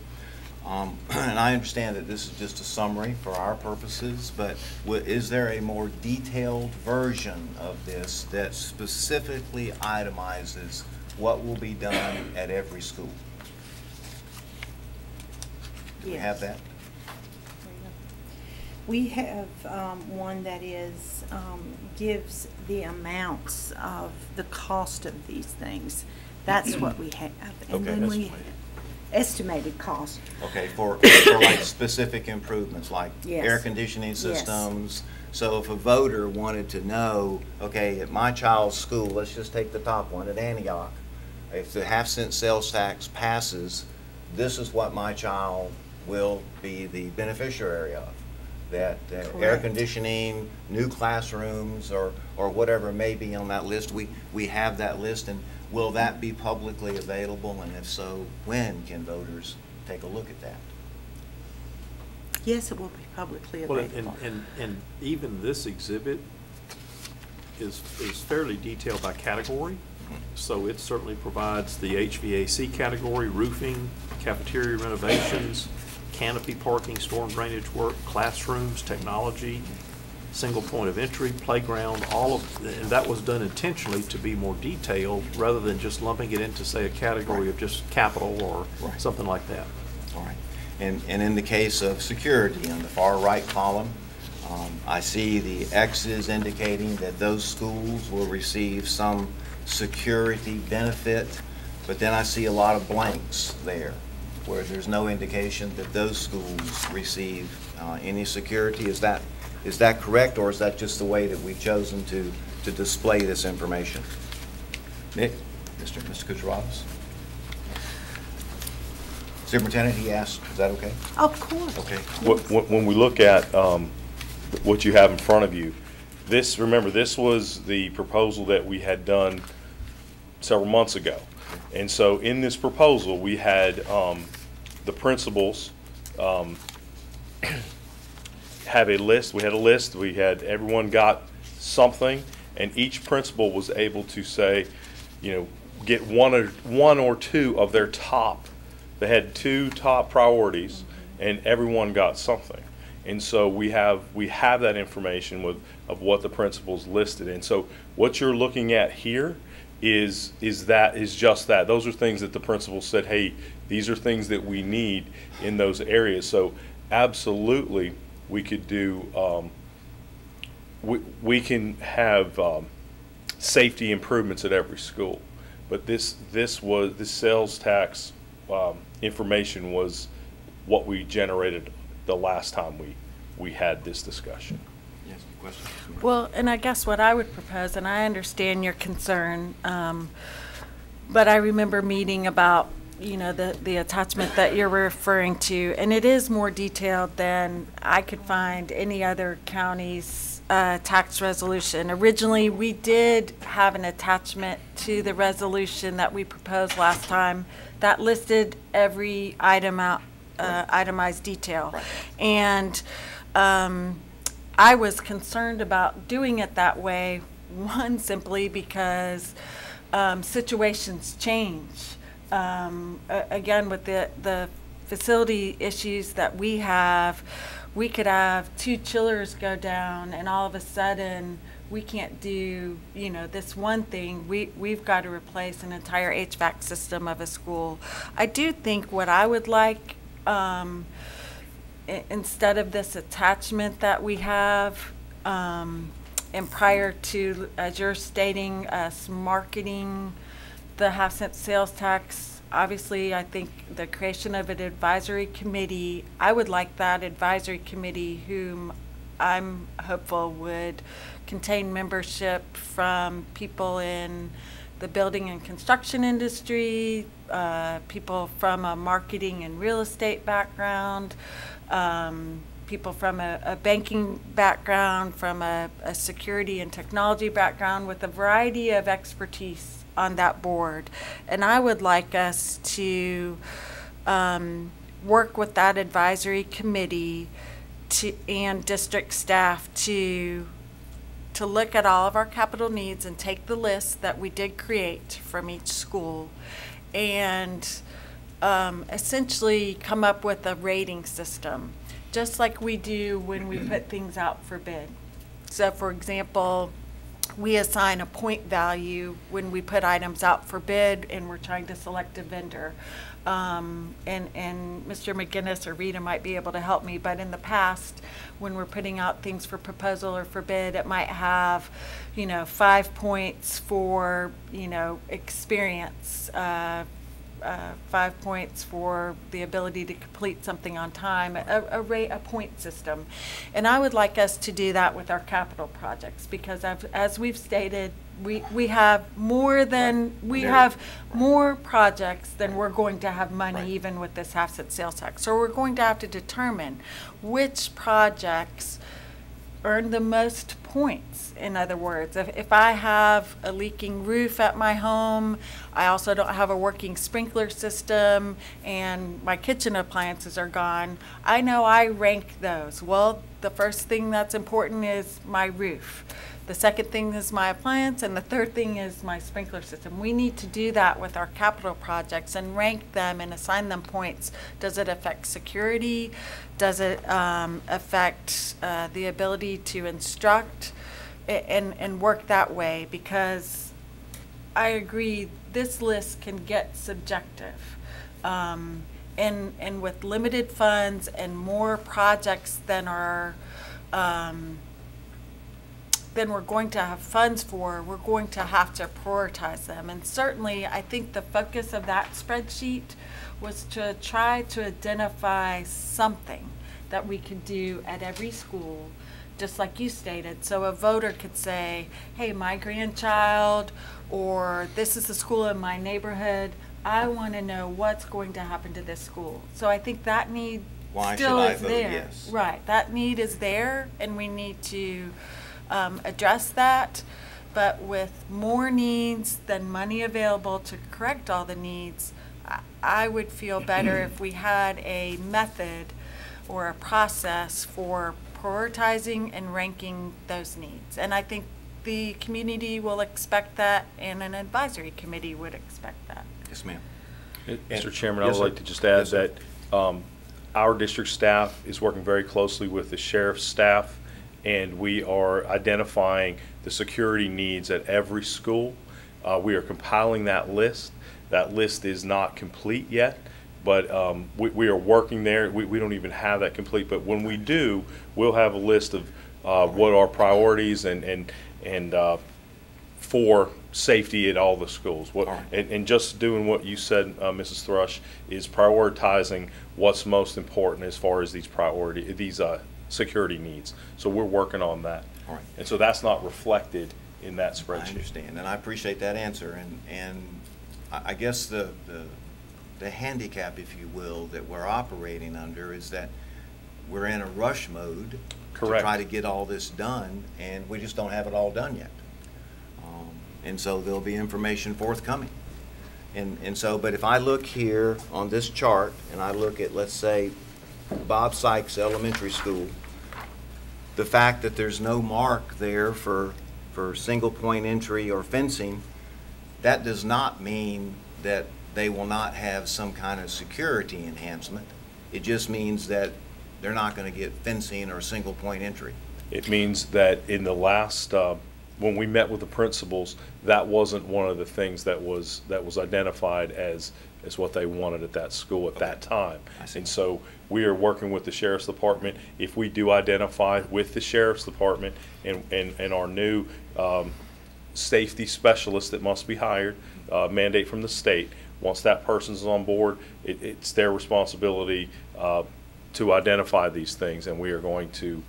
and I understand that this is just a summary for our purposes, but is there a more detailed version of this that specifically itemizes what will be done at every school? Do we have that? We have one that is, gives the amounts of the cost of these things. That's what we have. And Okay, then that's we estimated cost. Okay, for like specific improvements, like Yes. air conditioning Yes. systems. So if a voter wanted to know, okay, at my child's school, let's just take the top one at Antioch, if the half-cent sales tax passes, this is what my child will be the beneficiary of. That air Correct. conditioning, new classrooms, or whatever may be on that list, we have that list, and will that be publicly available? And if so, when can voters take a look at that? Yes, it will be publicly Well, available. and even this exhibit is fairly detailed by category. So it certainly provides the HVAC category, roofing, cafeteria renovations, canopy parking, storm drainage work, classrooms, technology, single point of entry, playground, all of, and that was done intentionally to be more detailed rather than just lumping it into, say, a category of just capital or Right. something like that. All right. And in the case of security, in the far right column, I see the X's indicating that those schools will receive some security benefit, but then I see a lot of blanks there where there's no indication that those schools receive any security. Is that correct, or is that just the way that we've chosen to display this information? Nick, Mr. Kucherovs? Superintendent, he asked, is that okay? Of course. Okay. When we look at what you have in front of you, remember, this was the proposal that we had done several months ago. And so in this proposal, we had the principals have a list. We had a list. We had everyone got something, and each principal was able to say, you know, get one or two of their top. They had 2 top priorities, and everyone got something. And so we have that information of what the principals listed. And so what you're looking at here is just that. Those are things that the principals said, hey, these are things that we need in those areas. So absolutely, we could do. We can have safety improvements at every school, but this sales tax information was what we generated the last time we had this discussion. Yes, question? Well, and I guess what I would propose, and I understand your concern, but I remember meeting about, you know, the attachment that you're referring to, and it is more detailed than I could find any other county's tax resolution. Originally, we did have an attachment to the resolution that we proposed last time that listed every item out, itemized detail. Right. And I was concerned about doing it that way, one, simply because situations change. Again, with the facility issues that we have, we could have 2 chillers go down, and all of a sudden we can't do, you know, this one thing. We've got to replace an entire HVAC system of a school. I do think what I would like, instead of this attachment that we have, and prior to, as you're stating, us marketing the half-cent sales tax, obviously, I think the creation of an advisory committee, I would like that advisory committee, whom I'm hopeful would contain membership from people in the building and construction industry, people from a marketing and real estate background, people from a banking background, from a security and technology background, with a variety of expertise on that board. And I would like us to work with that advisory committee and district staff to look at all of our capital needs and take the list that we did create from each school and essentially come up with a rating system, just like we do when we put things out for bid. So, for example, we assign a point value when we put items out for bid and we're trying to select a vendor. And Mr. McGinnis or Rita might be able to help me, but in the past, when we're putting out things for proposal or for bid, it might have, 5 points for, experience, 5 points for the ability to complete something on time, a point system. And I would like us to do that with our capital projects, because as we've stated, we have more projects than we're going to have money, Right. even with this half-cent sales tax. So we're going to have to determine which projects earn the most points. In other words, if I have a leaking roof at my home, I also don't have a working sprinkler system, and my kitchen appliances are gone, I know I rank those. Well, the first thing that's important is my roof. The second thing is my appliance, and the third thing is my sprinkler system. We need to do that with our capital projects and rank them and assign them points. Does it affect security? Does it affect the ability to instruct and work that way? Because I agree, this list can get subjective. And with limited funds and more projects than are then we're going to have funds for, we're going to have to prioritize them. And certainly, I think the focus of that spreadsheet was to try to identify something that we could do at every school, just like you stated. So a voter could say, hey, my grandchild, or this is the school in my neighborhood, I want to know what's going to happen to this school. So I think that need still is there. Yes? Right, that need is there, and we need to address that. But with more needs than money available to correct all the needs, I would feel better if we had a method or a process for prioritizing and ranking those needs. And I think the community will expect that, and an advisory committee would expect that. Yes, ma'am. Mr. Chairman, I Yes, would sir. like to just add Yes, sir. that our district staff is working very closely with the sheriff's staff, and we are identifying the security needs at every school. We are compiling that list. That list is not complete yet, but we are working there. We don't even have that complete, but when we do, we'll have a list of what our priorities and for safety at all the schools. And just doing what you said, Mrs. Thrush, is prioritizing what's most important as far as these security needs. So we're working on that. All right. And so that's not reflected in that I spreadsheet. understand, and I appreciate that answer. And I guess the handicap, if you will, that we're operating under is that we're in a rush mode to Correct. try to get all this done, and we just don't have it all done yet. And so there'll be information forthcoming. And so, but if I look here on this chart, and I look at, let's say, Bob Sykes Elementary School, the fact that there's no mark there for single point entry or fencing, that does not mean that they will not have some kind of security enhancement. It just means that they're not going to get fencing or single point entry. It means that in the last, when we met with the principals, that wasn't one of the things that was identified as what they wanted at that school at that time. And so we are working with the Sheriff's Department. If we do identify with the Sheriff's Department and our new safety specialist that must be hired, mandate from the state, once that person's on board, it's their responsibility to identify these things, and we are going to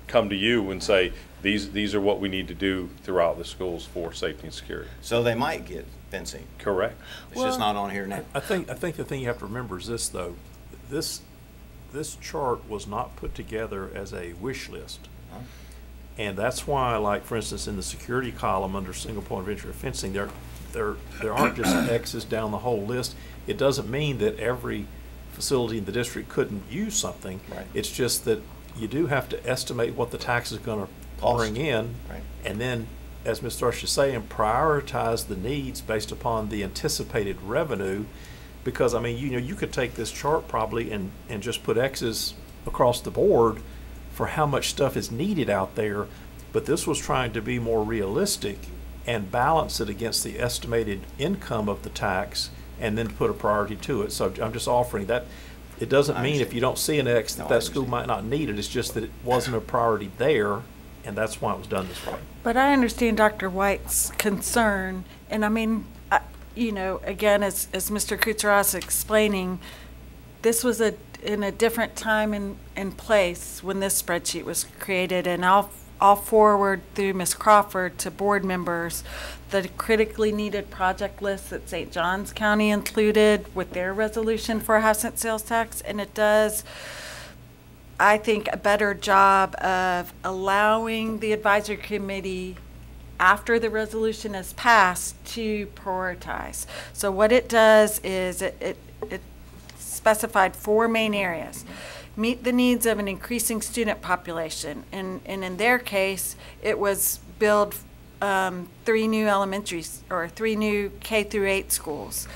come to you and say, these are what we need to do throughout the schools for safety and security. So they might get fencing. Correct. It's just not on here now. I think the thing you have to remember is this, though. This chart was not put together as a wish list. And that's why, like, for instance, in the security column under single point of entry or fencing, there aren't just X's down the whole list. It doesn't mean that every facility in the district couldn't use something. Right. It's just that you do have to estimate what the tax is going to bring in, Right. and then, as Ms. Thrush is saying, prioritize the needs based upon the anticipated revenue. Because, I mean, you could take this chart probably and just put X's across the board for how much stuff is needed out there, but this was trying to be more realistic and balance it against the estimated income of the tax and then put a priority to it. So I'm just offering that. It doesn't I mean if understand. you don't see an X No, I that school understand. might not need it. It's just that it wasn't a priority there, and that's why it was done this way. But I understand Dr. White's concern, and I mean, again, as Mr. Kucheras explaining, this was in a different time and place when this spreadsheet was created, and I'll forward through Ms. Crawford to board members the critically needed project list that St. Johns County included with their resolution for a half-cent sales tax, and it does, I think, a better job of allowing the advisory committee, after the resolution is passed, to prioritize. So what it does is it specified 4 main areas. Meet the needs of an increasing student population, and in their case, it was build 3 new elementaries or 3 new K through 8 schools.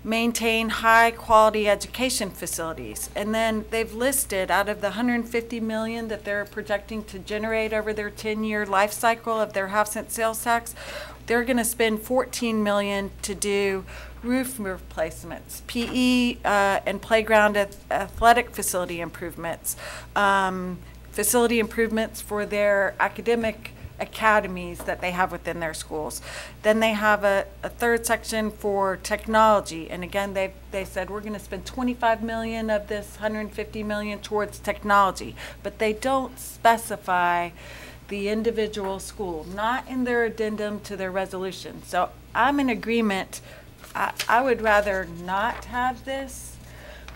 Maintain high-quality education facilities. And then they've listed, out of the $150 million that they're projecting to generate over their 10-year life cycle of their half-cent sales tax, they're going to spend $14 million to do roof replacements, PE and playground athletic facility improvements, facility improvements for their academic academies that they have within their schools. Then they have a third section for technology, and again, they said we're going to spend 25 million of this 150 million towards technology, but they don't specify the individual school, not in their addendum to their resolution. So I'm in agreement. I would rather not have this,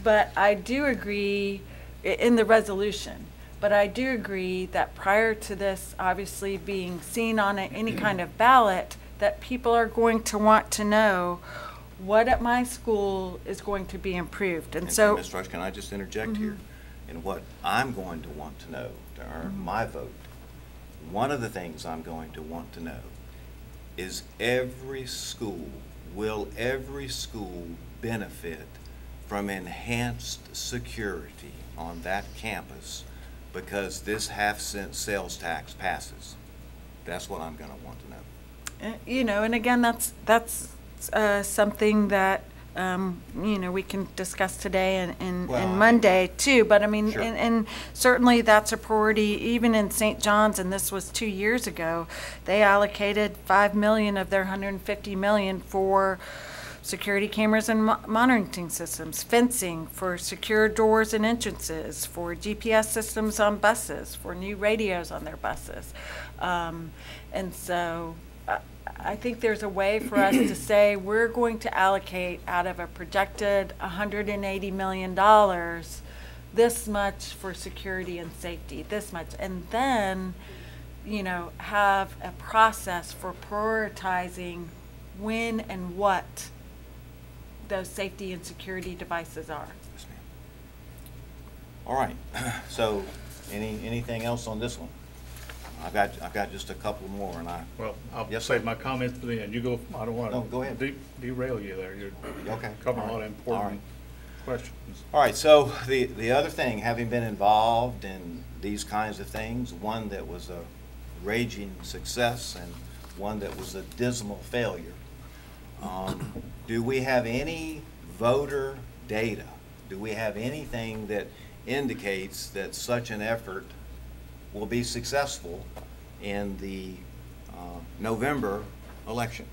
but I do agree in the resolution. But I do agree that prior to this obviously being seen on any kind of ballot, that people are going to want to know what at my school is going to be improved. And so, Ms. Rush, can I just interject here? And what I'm going to want to know, to earn my vote, one of the things I'm going to want to know is will every school benefit from enhanced security on that campus because this half-cent sales tax passes? That's what I'm going to want to know. you know, and again, that's something that, you know, we can discuss today and Monday too. But I mean, Sure. and certainly that's a priority. Even in St. John's, and this was 2 years ago, they allocated $5 million of their $150 million for security cameras and monitoring systems, fencing, for secure doors and entrances, for GPS systems on buses, for new radios on their buses. And so I think there's a way for us to say we're going to allocate out of a projected $180 million this much for security and safety, this much, and then, you know, have a process for prioritizing when and what those safety and security devices are. Yes, ma'am. All right. So, anything else on this one? I've got just a couple more, and Well, I'll Yes, save sir. my comments for the end. You go, I don't want to. No, go ahead. Derail you there. You're Okay. covering a All lot of right. All right. important questions. All right, so the other thing, having been involved in these kinds of things, one that was a raging success and one that was a dismal failure, do we have any voter data? Do we have anything that indicates that such an effort will be successful in the November election?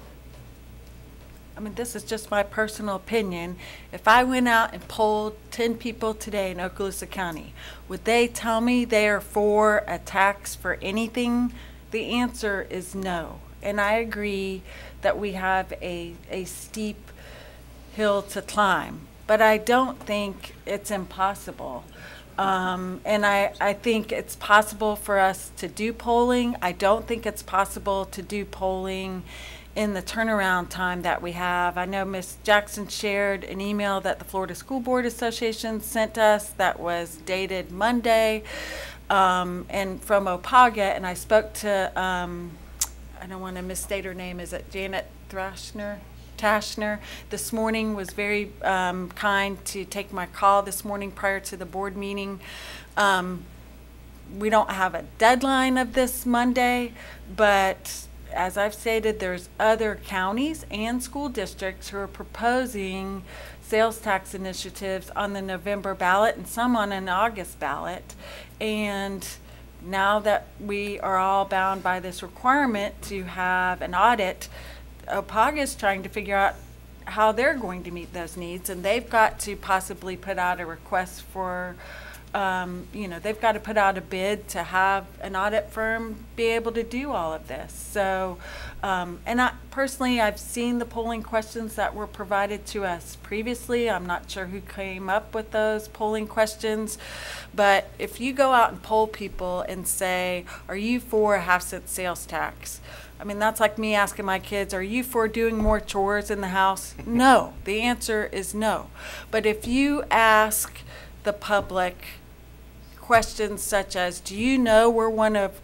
I mean, this is just my personal opinion. If I went out and polled 10 people today in Okaloosa County, would they tell me they are for a tax for anything? The answer is no. And I agree that we have a steep hill to climb, but I don't think it's impossible. And I think it's possible for us to do polling. I don't think it's possible to do polling in the turnaround time that we have. I know Ms. Jackson shared an email that the Florida School Board Association sent us that was dated Monday, and from Opaga, and I spoke to, I don't want to misstate her name, is it Janet Tashner this morning, was very kind to take my call this morning prior to the board meeting. We don't have a deadline of this Monday, but as I've stated, there's other counties and school districts who are proposing sales tax initiatives on the November ballot and some on an August ballot. And now that we are all bound by this requirement to have an audit, OPAGA is trying to figure out how they're going to meet those needs, and they've got to possibly put out a request for, you know, they've got to put out a bid to have an audit firm be able to do all of this. So, and I've seen the polling questions that were provided to us previously. I'm not sure who came up with those polling questions, but if you go out and poll people and say, are you for a half-cent sales tax? I mean, that's like me asking my kids, are you for doing more chores in the house? No. The answer is no. But if you ask the public questions such as, do you know we're one of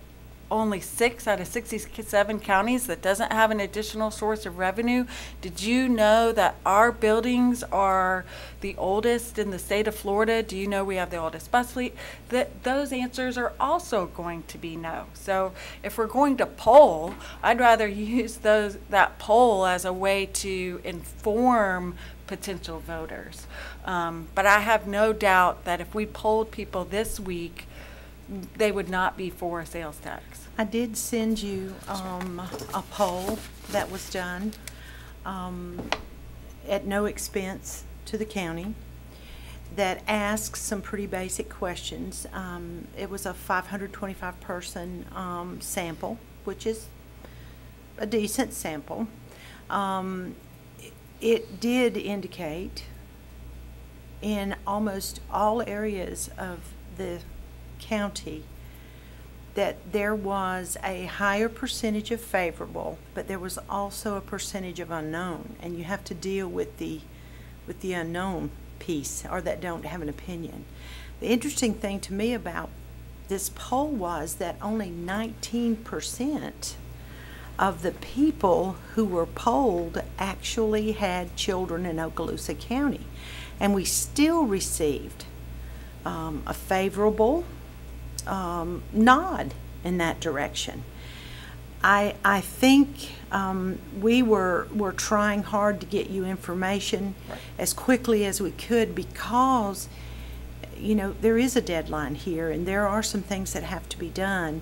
only 6 out of 67 counties that doesn't have an additional source of revenue. Did you know that our buildings are the oldest in the state of Florida? Do you know we have the oldest bus fleet? Those answers are also going to be no. So if we're going to poll, I'd rather use that poll as a way to inform potential voters. But I have no doubt that if we polled people this week, they would not be for a sales tax. I did send you a poll that was done at no expense to the county that asks some pretty basic questions. It was a 525 person sample, which is a decent sample. It did indicate in almost all areas of the county that there was a higher percentage of favorable, but there was also a percentage of unknown, and you have to deal with the unknown piece, or that don't have an opinion. The interesting thing to me about this poll was that only 19% of the people who were polled actually had children in Okaloosa County, and we still received a favorable nod in that direction. I think we were trying hard to get you information as quickly as we could, because you know there is a deadline here and there are some things that have to be done.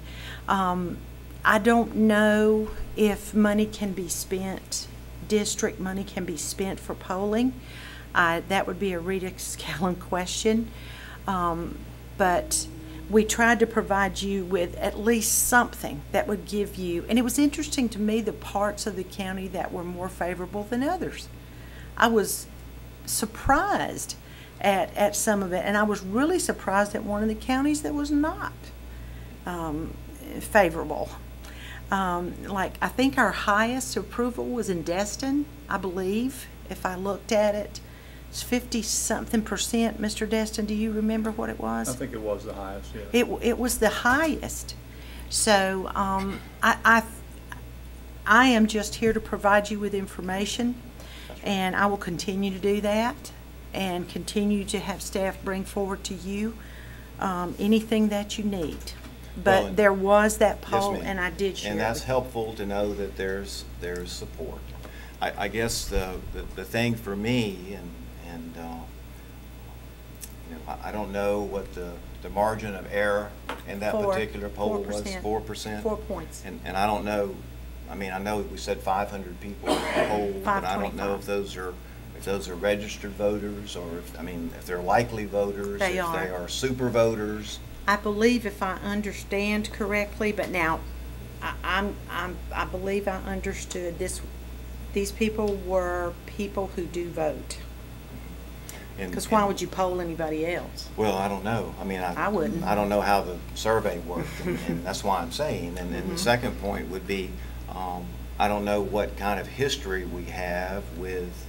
I don't know if money can be spent, district money can be spent for polling. That would be a Rita Scallon question, but we tried to provide you with at least something that would give you, and it was interesting to me the parts of the county that were more favorable than others. I was surprised at some of it, and I was really surprised at one of the counties that was not favorable. Like I think our highest approval was in Destin, I believe, if I looked at it. It's 50-something%. Mr. Destin, do you remember what it was? I think it was the highest, yeah. It was the highest. So I am just here to provide you with information, and I will continue to do that and continue to have staff bring forward to you anything that you need. But Well, there was that poll, yes, ma'am. and I did share And it that's with helpful to know that there's support. I guess the thing for me, and you know, I don't know what the margin of error in that particular poll was. 4%. 4 points. And I don't know. I mean, I know we said 500 people polled, but I don't know if those are registered voters, or if they're likely voters, They if are. they are super voters. I believe, if I understand correctly, but now I believe I understood this. These people were people who do vote. Because why would you poll anybody else? Well, I don't know. I mean, I wouldn't. I don't know how the survey worked, and that's why I'm saying. And then the second point would be, I don't know what kind of history we have with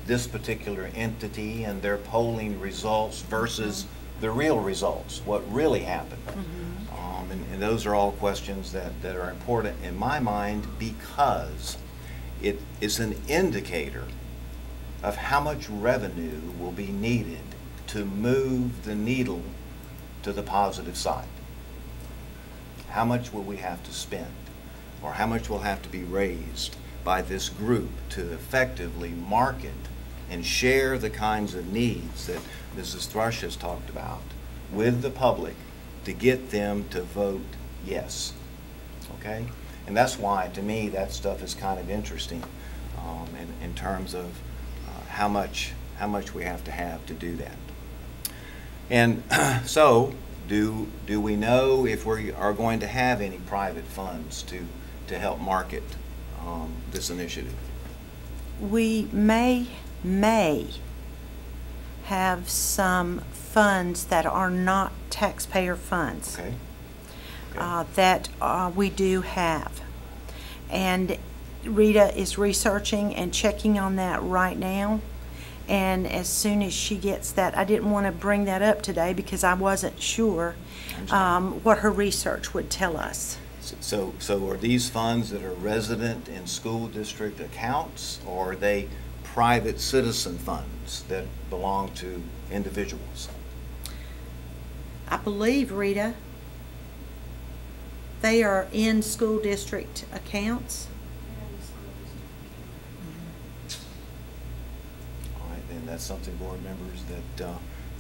this particular entity and their polling results versus the real results, what really happened. And those are all questions that are important in my mind, because it is an indicator of how much revenue will be needed to move the needle to the positive side. How much will we have to spend, or how much will have to be raised by this group to effectively market and share the kinds of needs that Mrs. Thrush has talked about with the public to get them to vote yes. Okay? And that's why, to me, that stuff is kind of interesting in terms of how much we have to do that. And so, do we know if we are going to have any private funds to help market this initiative? We may have some funds that are not taxpayer funds. Okay. That we do have. And Rita is researching and checking on that right now. And as soon as she gets that, I didn't want to bring that up today because I wasn't sure what her research would tell us. So are these funds that are resident in school district accounts, or are they private citizen funds that belong to individuals? I believe, Rita, they are in school district accounts. All right, then that's something, board members, that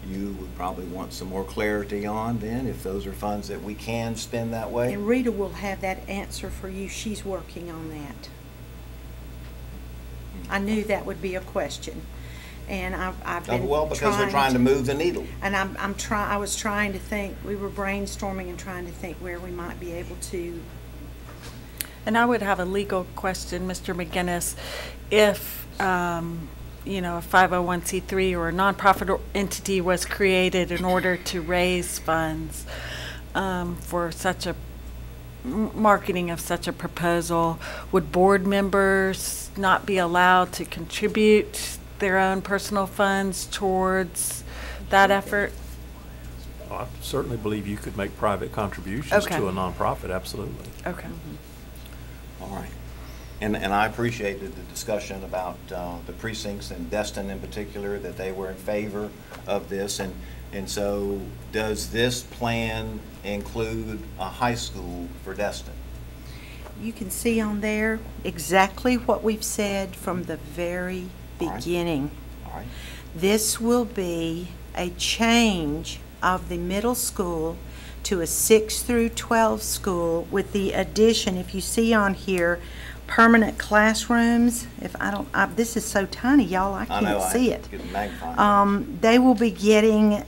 you would probably want some more clarity on then, if those are funds that we can spend that way. And Rita will have that answer for you. She's working on that. I knew that would be a question, and I've been Well, because we're trying to move the needle. And I was trying to think. We were brainstorming and trying to think where we might be able to. And I would have a legal question, Mr. McGinnis. If, you know, a 501c3 or a nonprofit entity was created in order to raise funds for such a marketing of such a proposal, would board members not be allowed to contribute their own personal funds towards that effort? I certainly believe you could make private contributions Okay. to a nonprofit, absolutely. Okay. All right. And I appreciated the discussion about the precincts and Destin in particular, that they were in favor of this. And so does this plan include a high school for Destin? You can see on there exactly what we've said from the very All right. beginning. All right. This will be a change of the middle school to a 6 through 12 school, with the addition, if you see on here, permanent classrooms. If I don't, this is so tiny, y'all, I can't see it. Get the magnifying glass. They will be getting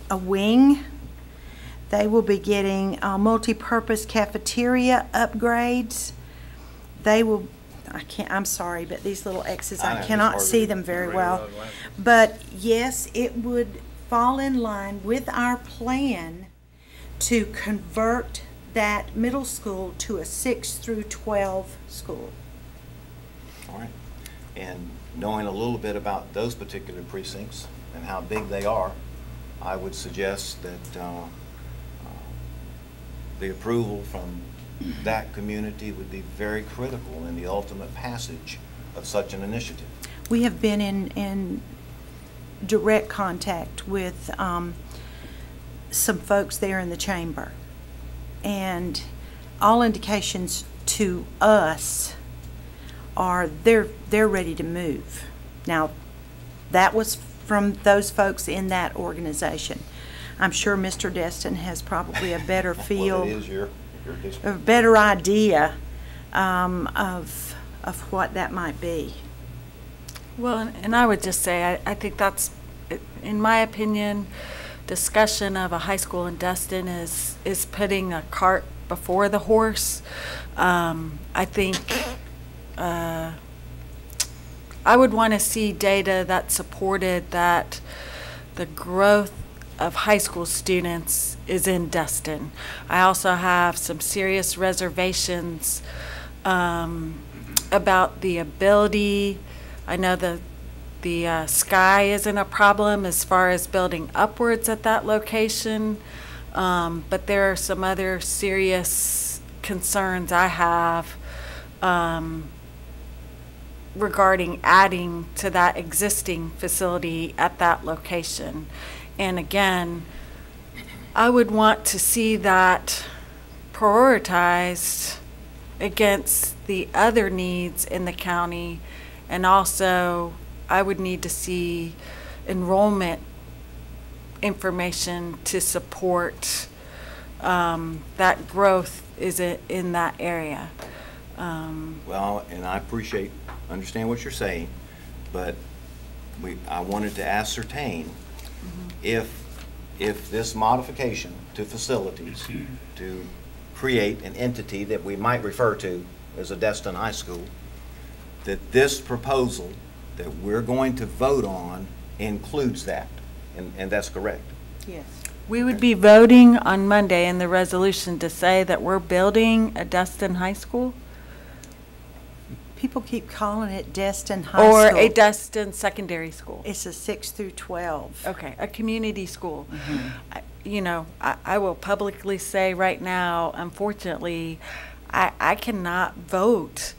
a wing. They will be getting multi-purpose cafeteria upgrades. They will, I'm sorry, but these little X's, I know, I it's cannot hard to see read. them very well. But yes, it would fall in line with our plan to convert that middle school to a 6 through 12 school. All right. And knowing a little bit about those particular precincts and how big they are, I would suggest that the approval from that community would be very critical in the ultimate passage of such an initiative. We have been in direct contact with some folks there in the chamber, and all indications to us are they're ready to move. Now, that was from those folks in that organization. I'm sure Mr. Destin has probably a better feel, Well, it is your district. a better idea of what that might be. Well, and I would just say, I think that's, in my opinion, discussion of a high school in Destin is putting a cart before the horse. I think I would want to see data that supported that the growth of high school students is in Destin. I also have some serious reservations about the ability. I know the sky isn't a problem as far as building upwards at that location, but there are some other serious concerns I have regarding adding to that existing facility at that location. And again, I would want to see that prioritized against the other needs in the county, and also I would need to see enrollment information to support that growth is in that area. Well, and I understand what you're saying, but I wanted to ascertain if this modification to facilities to create an entity that we might refer to as a Destin High School, that this proposal that we're going to vote on includes that, and that's correct. Yes. We would be voting on Monday in the resolution to say that we're building a Destin High School? People keep calling it Destin High School. Or a Destin Secondary School. It's a 6 through 12. Okay, a community school. You know, I will publicly say right now, unfortunately, I cannot vote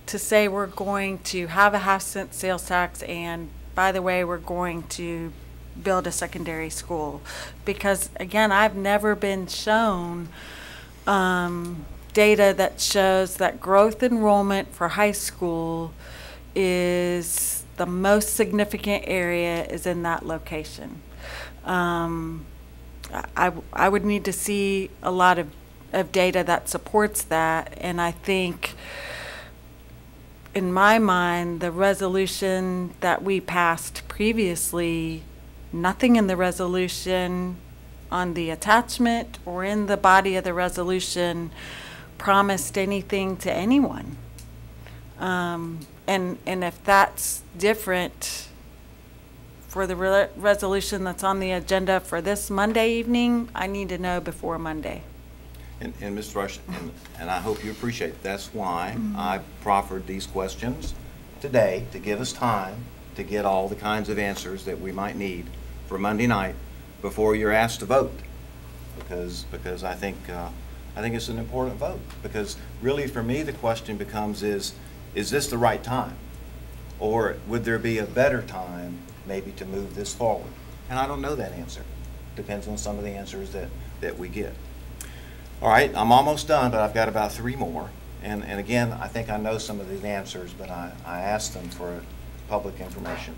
to say we're going to have a half-cent sales tax and, by the way, we're going to build a secondary school. Because, again, I've never been shown data that shows that growth enrollment for high school is the most significant area is in that location. I would need to see a lot of data that supports that, and I think in my mind the resolution that we passed previously, nothing in the resolution on the attachment or in the body of the resolution promised anything to anyone. And if that's different for the resolution that's on the agenda for this Monday evening, I need to know before Monday. And Mr. Rush, and I hope you appreciate it, that's why I proffered these questions today to give us time to get all the kinds of answers that we might need for Monday night before you're asked to vote. Because I think it's an important vote. Because really for me the question becomes is this the right time? Or would there be a better time maybe to move this forward? And I don't know that answer. Depends on some of the answers that we get. All right, I'm almost done, but I've got about 3 more. And again, I think I know some of these answers, but I asked them for public information.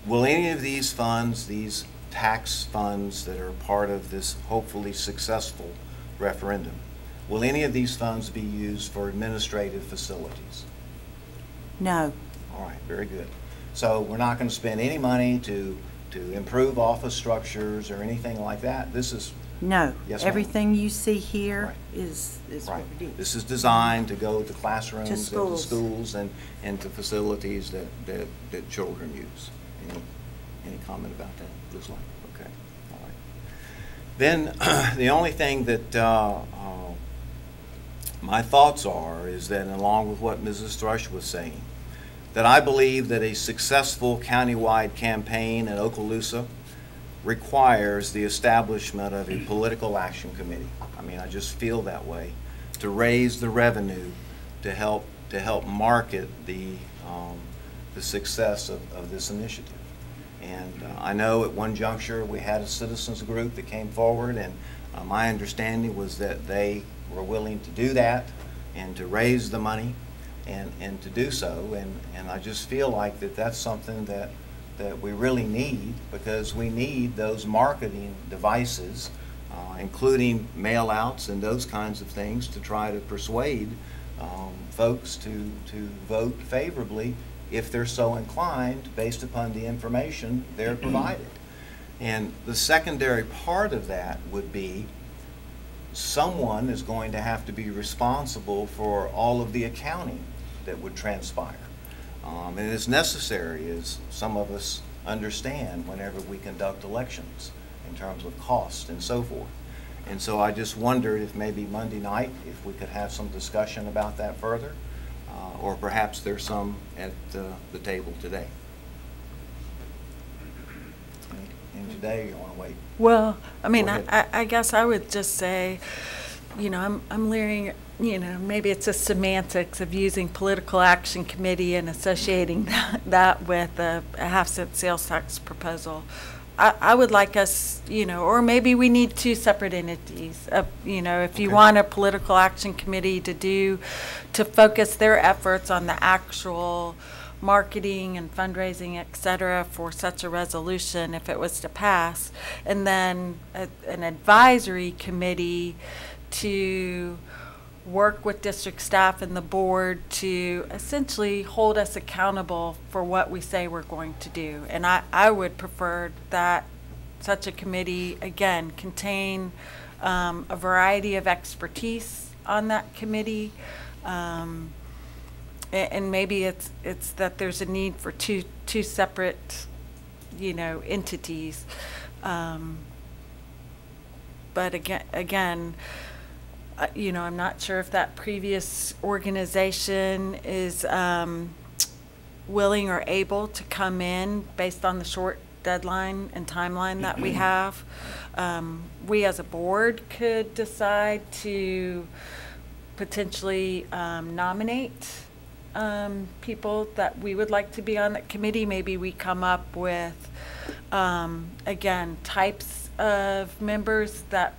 Will any of these funds, these tax funds that are part of this hopefully successful referendum, will any of these funds be used for administrative facilities? No. All right, very good. So we're not going to spend any money to improve office structures or anything like that. This is No. Yes, ma'am. Everything you see here Right. is right. what it is. This is designed to go to classrooms, To and to schools. schools, and to facilities that children use. Any comment about that? Looks like okay. All right. Then the only thing that my thoughts are is that, along with what Mrs. Thrush was saying, that I believe that a successful countywide campaign in Okaloosa requires the establishment of a political action committee. I mean, I just feel that way, to raise the revenue to help market the success of this initiative. And I know at one juncture we had a citizens group that came forward, and my understanding was that they were willing to do that and to raise the money and to do so. And I just feel like that's something that we really need, because we need those marketing devices, including mail-outs and those kinds of things, to try to persuade folks to vote favorably if they're so inclined based upon the information they're provided. And the secondary part of that would be someone is going to have to be responsible for all of the accounting that would transpire. And it's necessary, as some of us understand, whenever we conduct elections in terms of cost and so forth. And so I just wondered if maybe Monday night, if we could have some discussion about that further, or perhaps there's some at the table today. And today, you want to wait? Well, I mean, Go ahead. I guess I would just say, you know, I'm leering, you know, maybe it's a semantics of using political action committee and associating that with a half-cent sales tax proposal. I would like us, you know, or maybe we need 2 separate entities. You know, if you Okay. want a political action committee to focus their efforts on the actual marketing and fundraising, et cetera, for such a resolution if it was to pass, and then an advisory committee to work with district staff and the board to essentially hold us accountable for what we say we're going to do. And I would prefer that such a committee, again, contain a variety of expertise on that committee. And maybe it's that there's a need for two separate, you know, entities. But again, you know, I'm not sure if that previous organization is willing or able to come in based on the short deadline and timeline that we have. We as a board could decide to potentially nominate people that we would like to be on that committee. Maybe we come up with, again, types of members that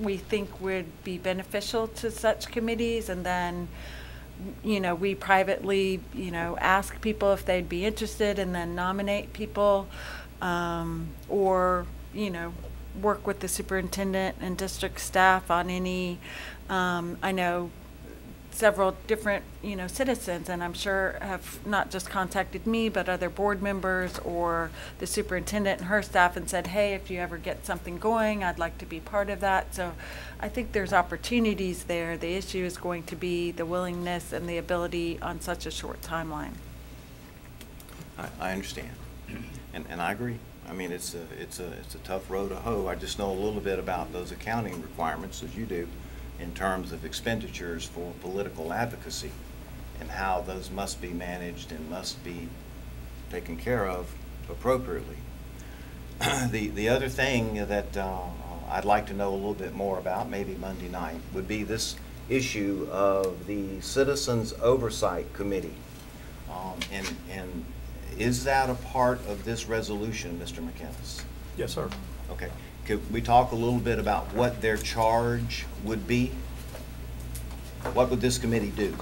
we think would be beneficial to such committees, and then, you know, we privately, you know, ask people if they'd be interested and then nominate people, or, you know, work with the superintendent and district staff on any, I know several different, you know, citizens, and I'm sure have not just contacted me, but other board members or the superintendent and her staff and said, hey, if you ever get something going, I'd like to be part of that. So I think there's opportunities there. The issue is going to be the willingness and the ability on such a short timeline. I understand, and I agree. I mean, it's a tough road to hoe. I just know a little bit about those accounting requirements, as you do, in terms of expenditures for political advocacy and how those must be managed and must be taken care of appropriately. The other thing that I'd like to know a little bit more about, maybe Monday night, would be this issue of the Citizens Oversight Committee. And is that a part of this resolution, Mr. McInnes? Yes, sir. Okay. Could we talk a little bit about what their charge would be? What would this committee do?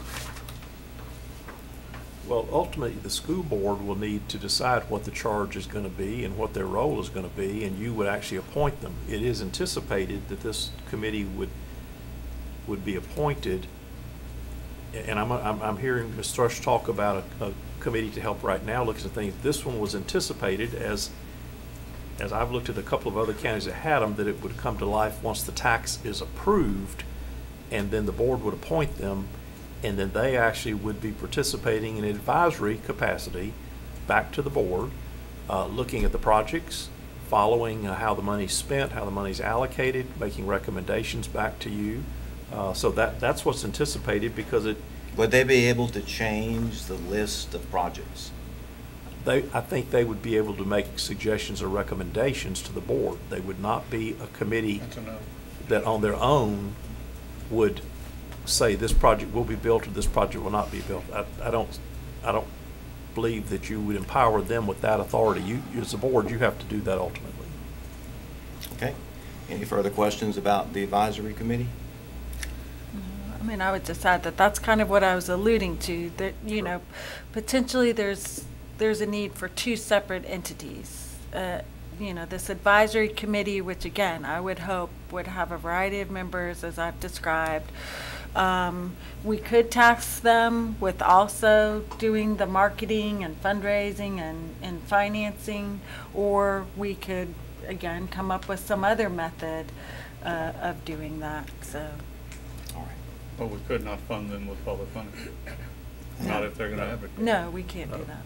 Well, ultimately, the school board will need to decide what the charge is going to be and what their role is going to be, and you would actually appoint them. It is anticipated that this committee would be appointed, and I'm hearing Ms. Thrush talk about a committee to help right now look at things. This one was anticipated, as I've looked at a couple of other counties that had them, that it would come to life once the tax is approved, and then the board would appoint them, and then they actually would be participating in advisory capacity back to the board, looking at the projects, following how the money's spent, how the money's allocated, making recommendations back to you. So that's what's anticipated, because it... Would they be able to change the list of projects? I think they would be able to make suggestions or recommendations to the board. They would not be a committee that on their own would say this project will be built or this project will not be built. I don't believe that you would empower them with that authority. You, as a board, you have to do that ultimately. Okay. Any further questions about the advisory committee? I mean, I would just add that that's kind of what I was alluding to, that, you know, potentially there's a need for two separate entities. You know, this advisory committee, which again, I would hope would have a variety of members as I've described. We could task them with also doing the marketing and fundraising and financing, or we could, again, come up with some other method of doing that, so. All right. But we could not fund them with public funding. Not if they're going to advocate. No, we can't do that.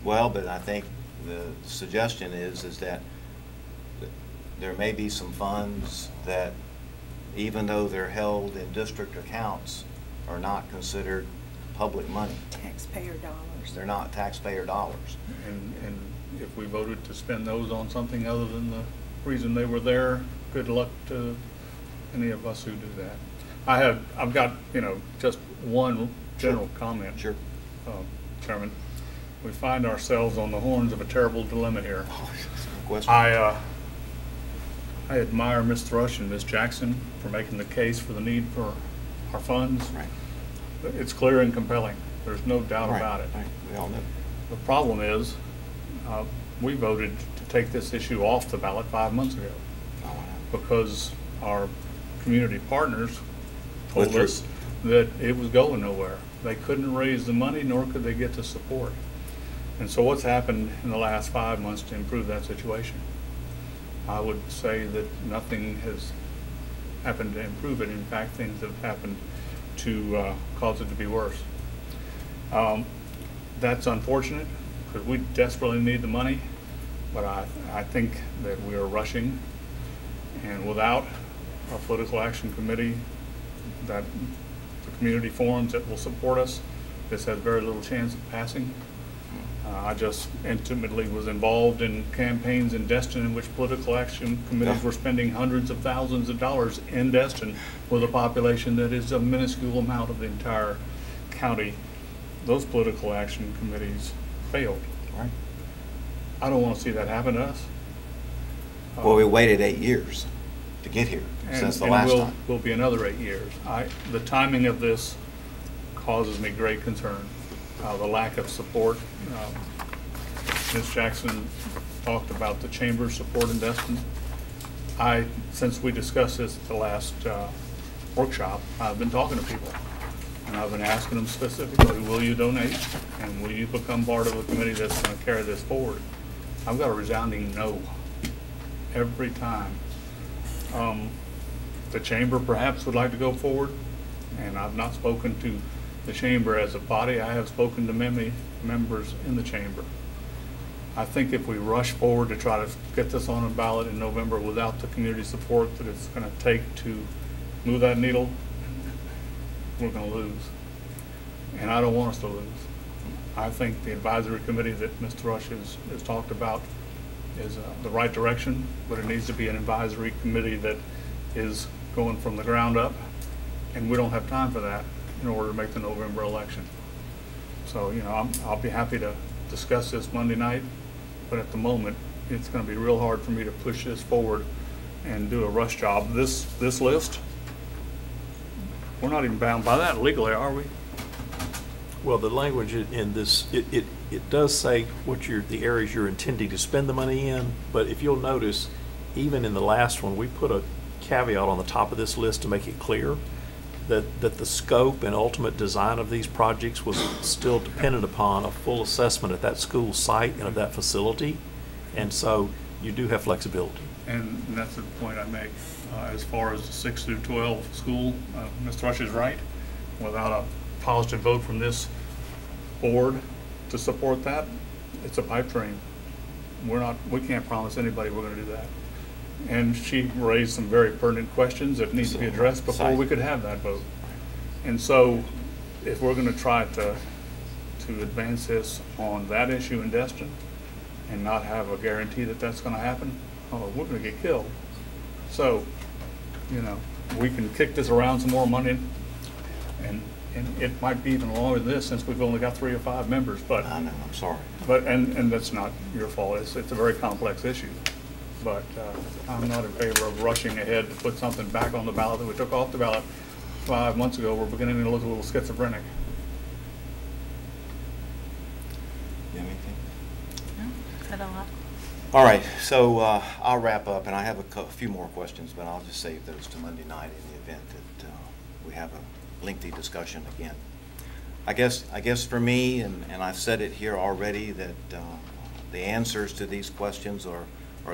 Well, but I think the suggestion is that there may be some funds that, even though they're held in district accounts, are not considered public money. Taxpayer dollars. They're not taxpayer dollars. And if we voted to spend those on something other than the reason they were there, good luck to any of us who do that. I've got, you know, just one general comment. Sure. Chairman. We find ourselves on the horns of a terrible dilemma here. Question? I admire Ms. Thrush and Ms. Jackson for making the case for the need for our funds. Right. It's clear and compelling. There's no doubt about it. Right. We all know. The problem is, we voted to take this issue off the ballot 5 months ago because our community partners told us that it was going nowhere. They couldn't raise the money, nor could they get the support. And so what's happened in the last 5 months to improve that situation? I would say that nothing has happened to improve it. In fact, things have happened to cause it to be worse. That's unfortunate because we desperately need the money, but I think that we are rushing, and without a political action committee that the community forums that will support us. This has very little chance of passing. I just intimately was involved in campaigns in Destin in which political action committees were spending hundreds of thousands of dollars in Destin with a population that is a minuscule amount of the entire county. Those political action committees failed. Right. I don't want to see that happen to us. Well, we waited 8 years to get here since the last time. Will be another 8 years. The timing of this causes me great concern. The lack of support. Ms. Jackson talked about the chamber's support in Destin. Since we discussed this at the last workshop, I've been talking to people. And I've been asking them specifically, will you donate? And will you become part of a committee that's going to carry this forward? I've got a resounding no every time. The chamber perhaps would like to go forward, and I've not spoken to the chamber as a body. I have spoken to many members in the chamber. I think if we rush forward to try to get this on a ballot in November without the community support that it's going to take to move that needle, we're going to lose. And I don't want us to lose. I think the advisory committee that Mr. Rush has talked about is the right direction, but it needs to be an advisory committee that is going from the ground up, and we don't have time for that in order to make the November election. So, you know, I'll be happy to discuss this Monday night, but at the moment, it's going to be real hard for me to push this forward and do a rush job. This list, we're not even bound by that legally, are we? Well, the language in this, it does say what the areas you're intending to spend the money in, but if you'll notice, even in the last one, we put a caveat on the top of this list to make it clear that the scope and ultimate design of these projects was still dependent upon a full assessment at that school site and of that facility, and so you do have flexibility. And that's the point I make. As far as the 6 through 12 school, Mr. Rush is right. Without a positive vote from this board to support that, it's a pipe dream. We can't promise anybody we're going to do that. And she raised some very pertinent questions that need to be addressed before we could have that vote. And so, if we're going to try to advance this on that issue in Destin and not have a guarantee that that's going to happen, we're going to get killed. So, you know, we can kick this around some more money, and it might be even longer than this since we've only got 3 or 5 members. But I know, I'm sorry. But and that's not your fault. It's a very complex issue. But I'm not in favor of rushing ahead to put something back on the ballot that we took off the ballot 5 months ago. We're beginning to look a little schizophrenic. You have anything? No, said a lot. All right, so I'll wrap up, and I have a few more questions, but I'll just save those to Monday night in the event that we have a lengthy discussion again. I guess for me, and I've said it here already, that the answers to these questions are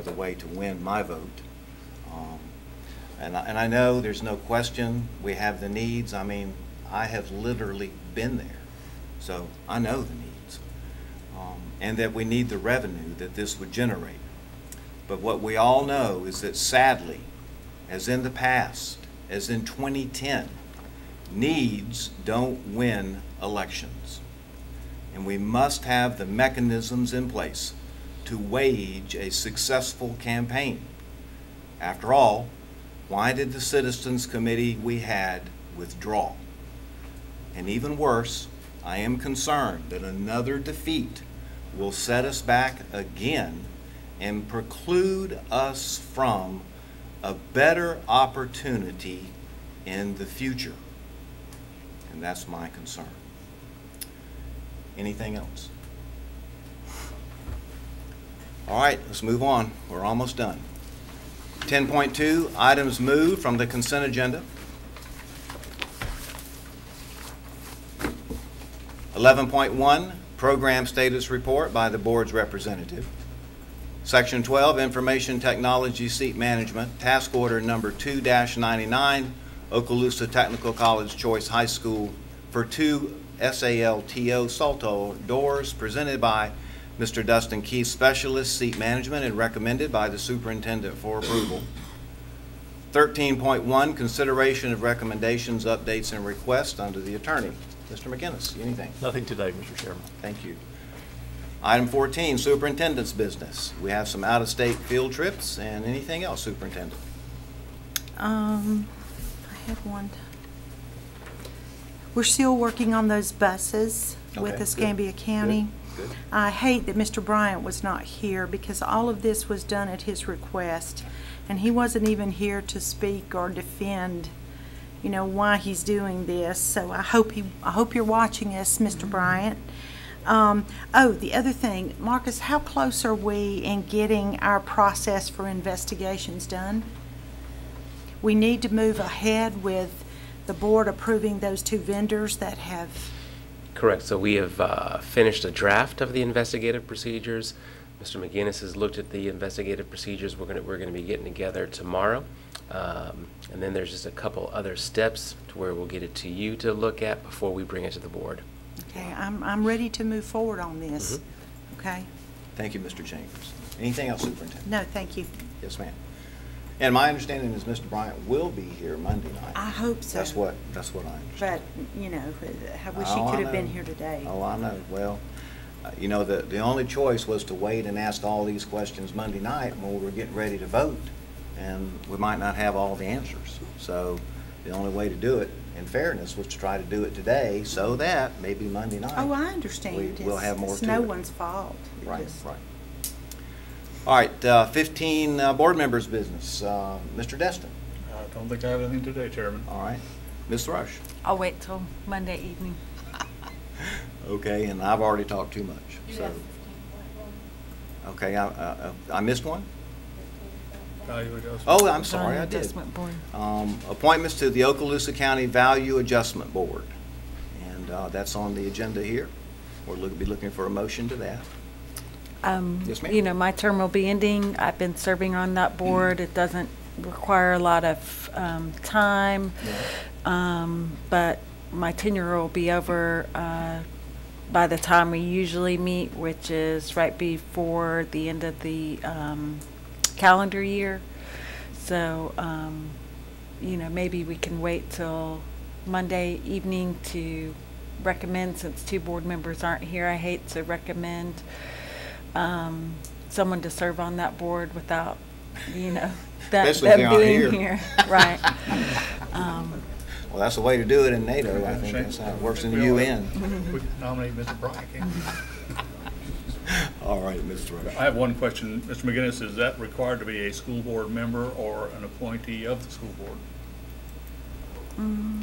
the way to win my vote. And I know there's no question we have the needs. I mean, I have literally been there, so I know the needs. And that we need the revenue that this would generate. But what we all know is that sadly, as in the past, as in 2010, needs don't win elections. And we must have the mechanisms in place to wage a successful campaign. After all, why did the Citizens Committee we had withdraw? And even worse, I am concerned that another defeat will set us back again and preclude us from a better opportunity in the future. And that's my concern. Anything else? All right, let's move on. We're almost done. 10.2, items moved from the consent agenda. 11.1, program status report by the board's representative. Section 12, information technology seat management, task order number 2-99, Okaloosa Technical College Choice High School for 2 SALTO Salto doors, presented by Mr. Dustin Keith, Specialist, Seat Management, and recommended by the Superintendent for approval. 13.1, consideration of recommendations, updates, and requests under the attorney. Mr. McGinnis, anything? Nothing today, Mr. Chairman. Thank you. Item 14, superintendent's business. We have some out-of-state field trips and anything else, superintendent? I had one. We're still working on those buses with Okay, Escambia good, County. good. I hate that Mr. Bryant was not here because all of this was done at his request. And he wasn't even here to speak or defend, you know, why he's doing this. So I hope you're watching us, Mr. Bryant. Oh, the other thing, Marcus, how close are we in getting our process for investigations done? We need to move ahead with the board approving those 2 vendors that have. Correct. So we have finished a draft of the investigative procedures. Mr. McGinnis has looked at the investigative procedures. We're going to be getting together tomorrow. And then there's just a couple other steps to where we'll get it to you to look at before we bring it to the board. Okay, I'm ready to move forward on this. Okay? Thank you, Mr. Chambers. Anything else, superintendent? No, thank you. Yes, ma'am. And my understanding is Mr. Bryant will be here Monday night. I hope so. That's what I understand. But, you know, I wish Oh, he I could have been know. here today. Oh, I know. Well, you know, the only choice was to wait and ask all these questions Monday night when we were getting ready to vote, and we might not have all the answers. So the only way to do it, in fairness, was to try to do it today so that maybe Monday night. Oh, I understand. We'll have more It's to no it. one's fault. It Right, just- right. All right, 15, board members' business. Mr. Destin. I don't think I have anything today, Chairman. All right. Ms. Thrush. I'll wait till Monday evening. Okay, and I've already talked too much. So. Okay, I missed one? Value adjustment. Oh, I'm sorry, Value I did. Adjustment Board. Appointments to the Okaloosa County Value Adjustment Board. And that's on the agenda here. We'll be looking for a motion to that. Yes, ma'am. You know, my term will be ending. I've been serving on that board. It doesn't require a lot of time, but my tenure will be over by the time we usually meet, which is right before the end of the calendar year. So, you know, maybe we can wait till Monday evening to recommend, since 2 board members aren't here. I hate to recommend someone to serve on that board without, you know, Especially if they them aren't being here. here. Right. Well, that's the way to do it in NATO. I think that's how it works in the UN. We can nominate Mr. Bryant, can't we? All right, Ms. Thrush. I have one question. Mr. McGinnis, is that required to be a school board member or an appointee of the school board?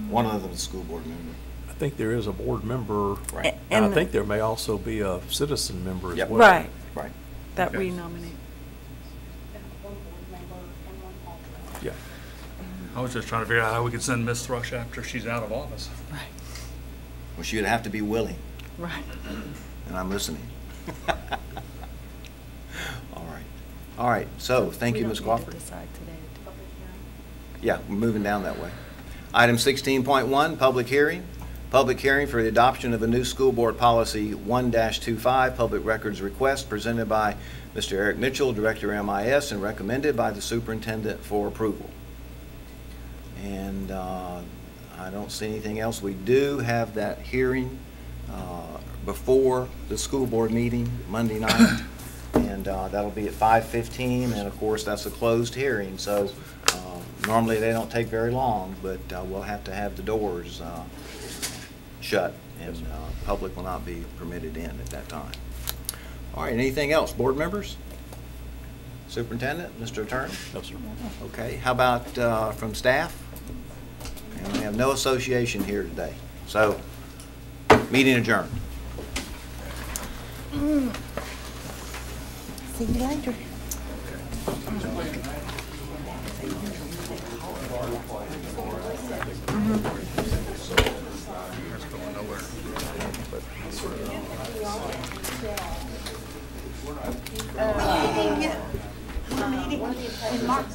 One of them is a school board member. I think there is a board member, Right. and I think there may also be a citizen member as Yep. well. Right. Right. That Okay. we nominate. Yeah. I was just trying to figure out how we could send Ms. Thrush after she's out of office. Right. Well, she'd have to be willing, Right. and I'm listening. All right. All right, so thank We you, don't Ms. need to Crawford. decide today. Yeah, we're moving down that way. Item 16.1, public hearing. Public hearing for the adoption of a new school board policy 1-25, public records request presented by Mr. Eric Mitchell, Director MIS, and recommended by the superintendent for approval. And I don't see anything else. We do have that hearing before the school board meeting Monday night, and that'll be at 5:15, and of course, that's a closed hearing, so normally they don't take very long, but we'll have to have the doors shut, and public will not be permitted in at that time. All right, anything else? Board members? Superintendent, Mr. Attorney? No, sir. Okay, how about from staff? And we have no association here today. So, meeting adjourned. See you later. That's going nowhere. Meeting in March.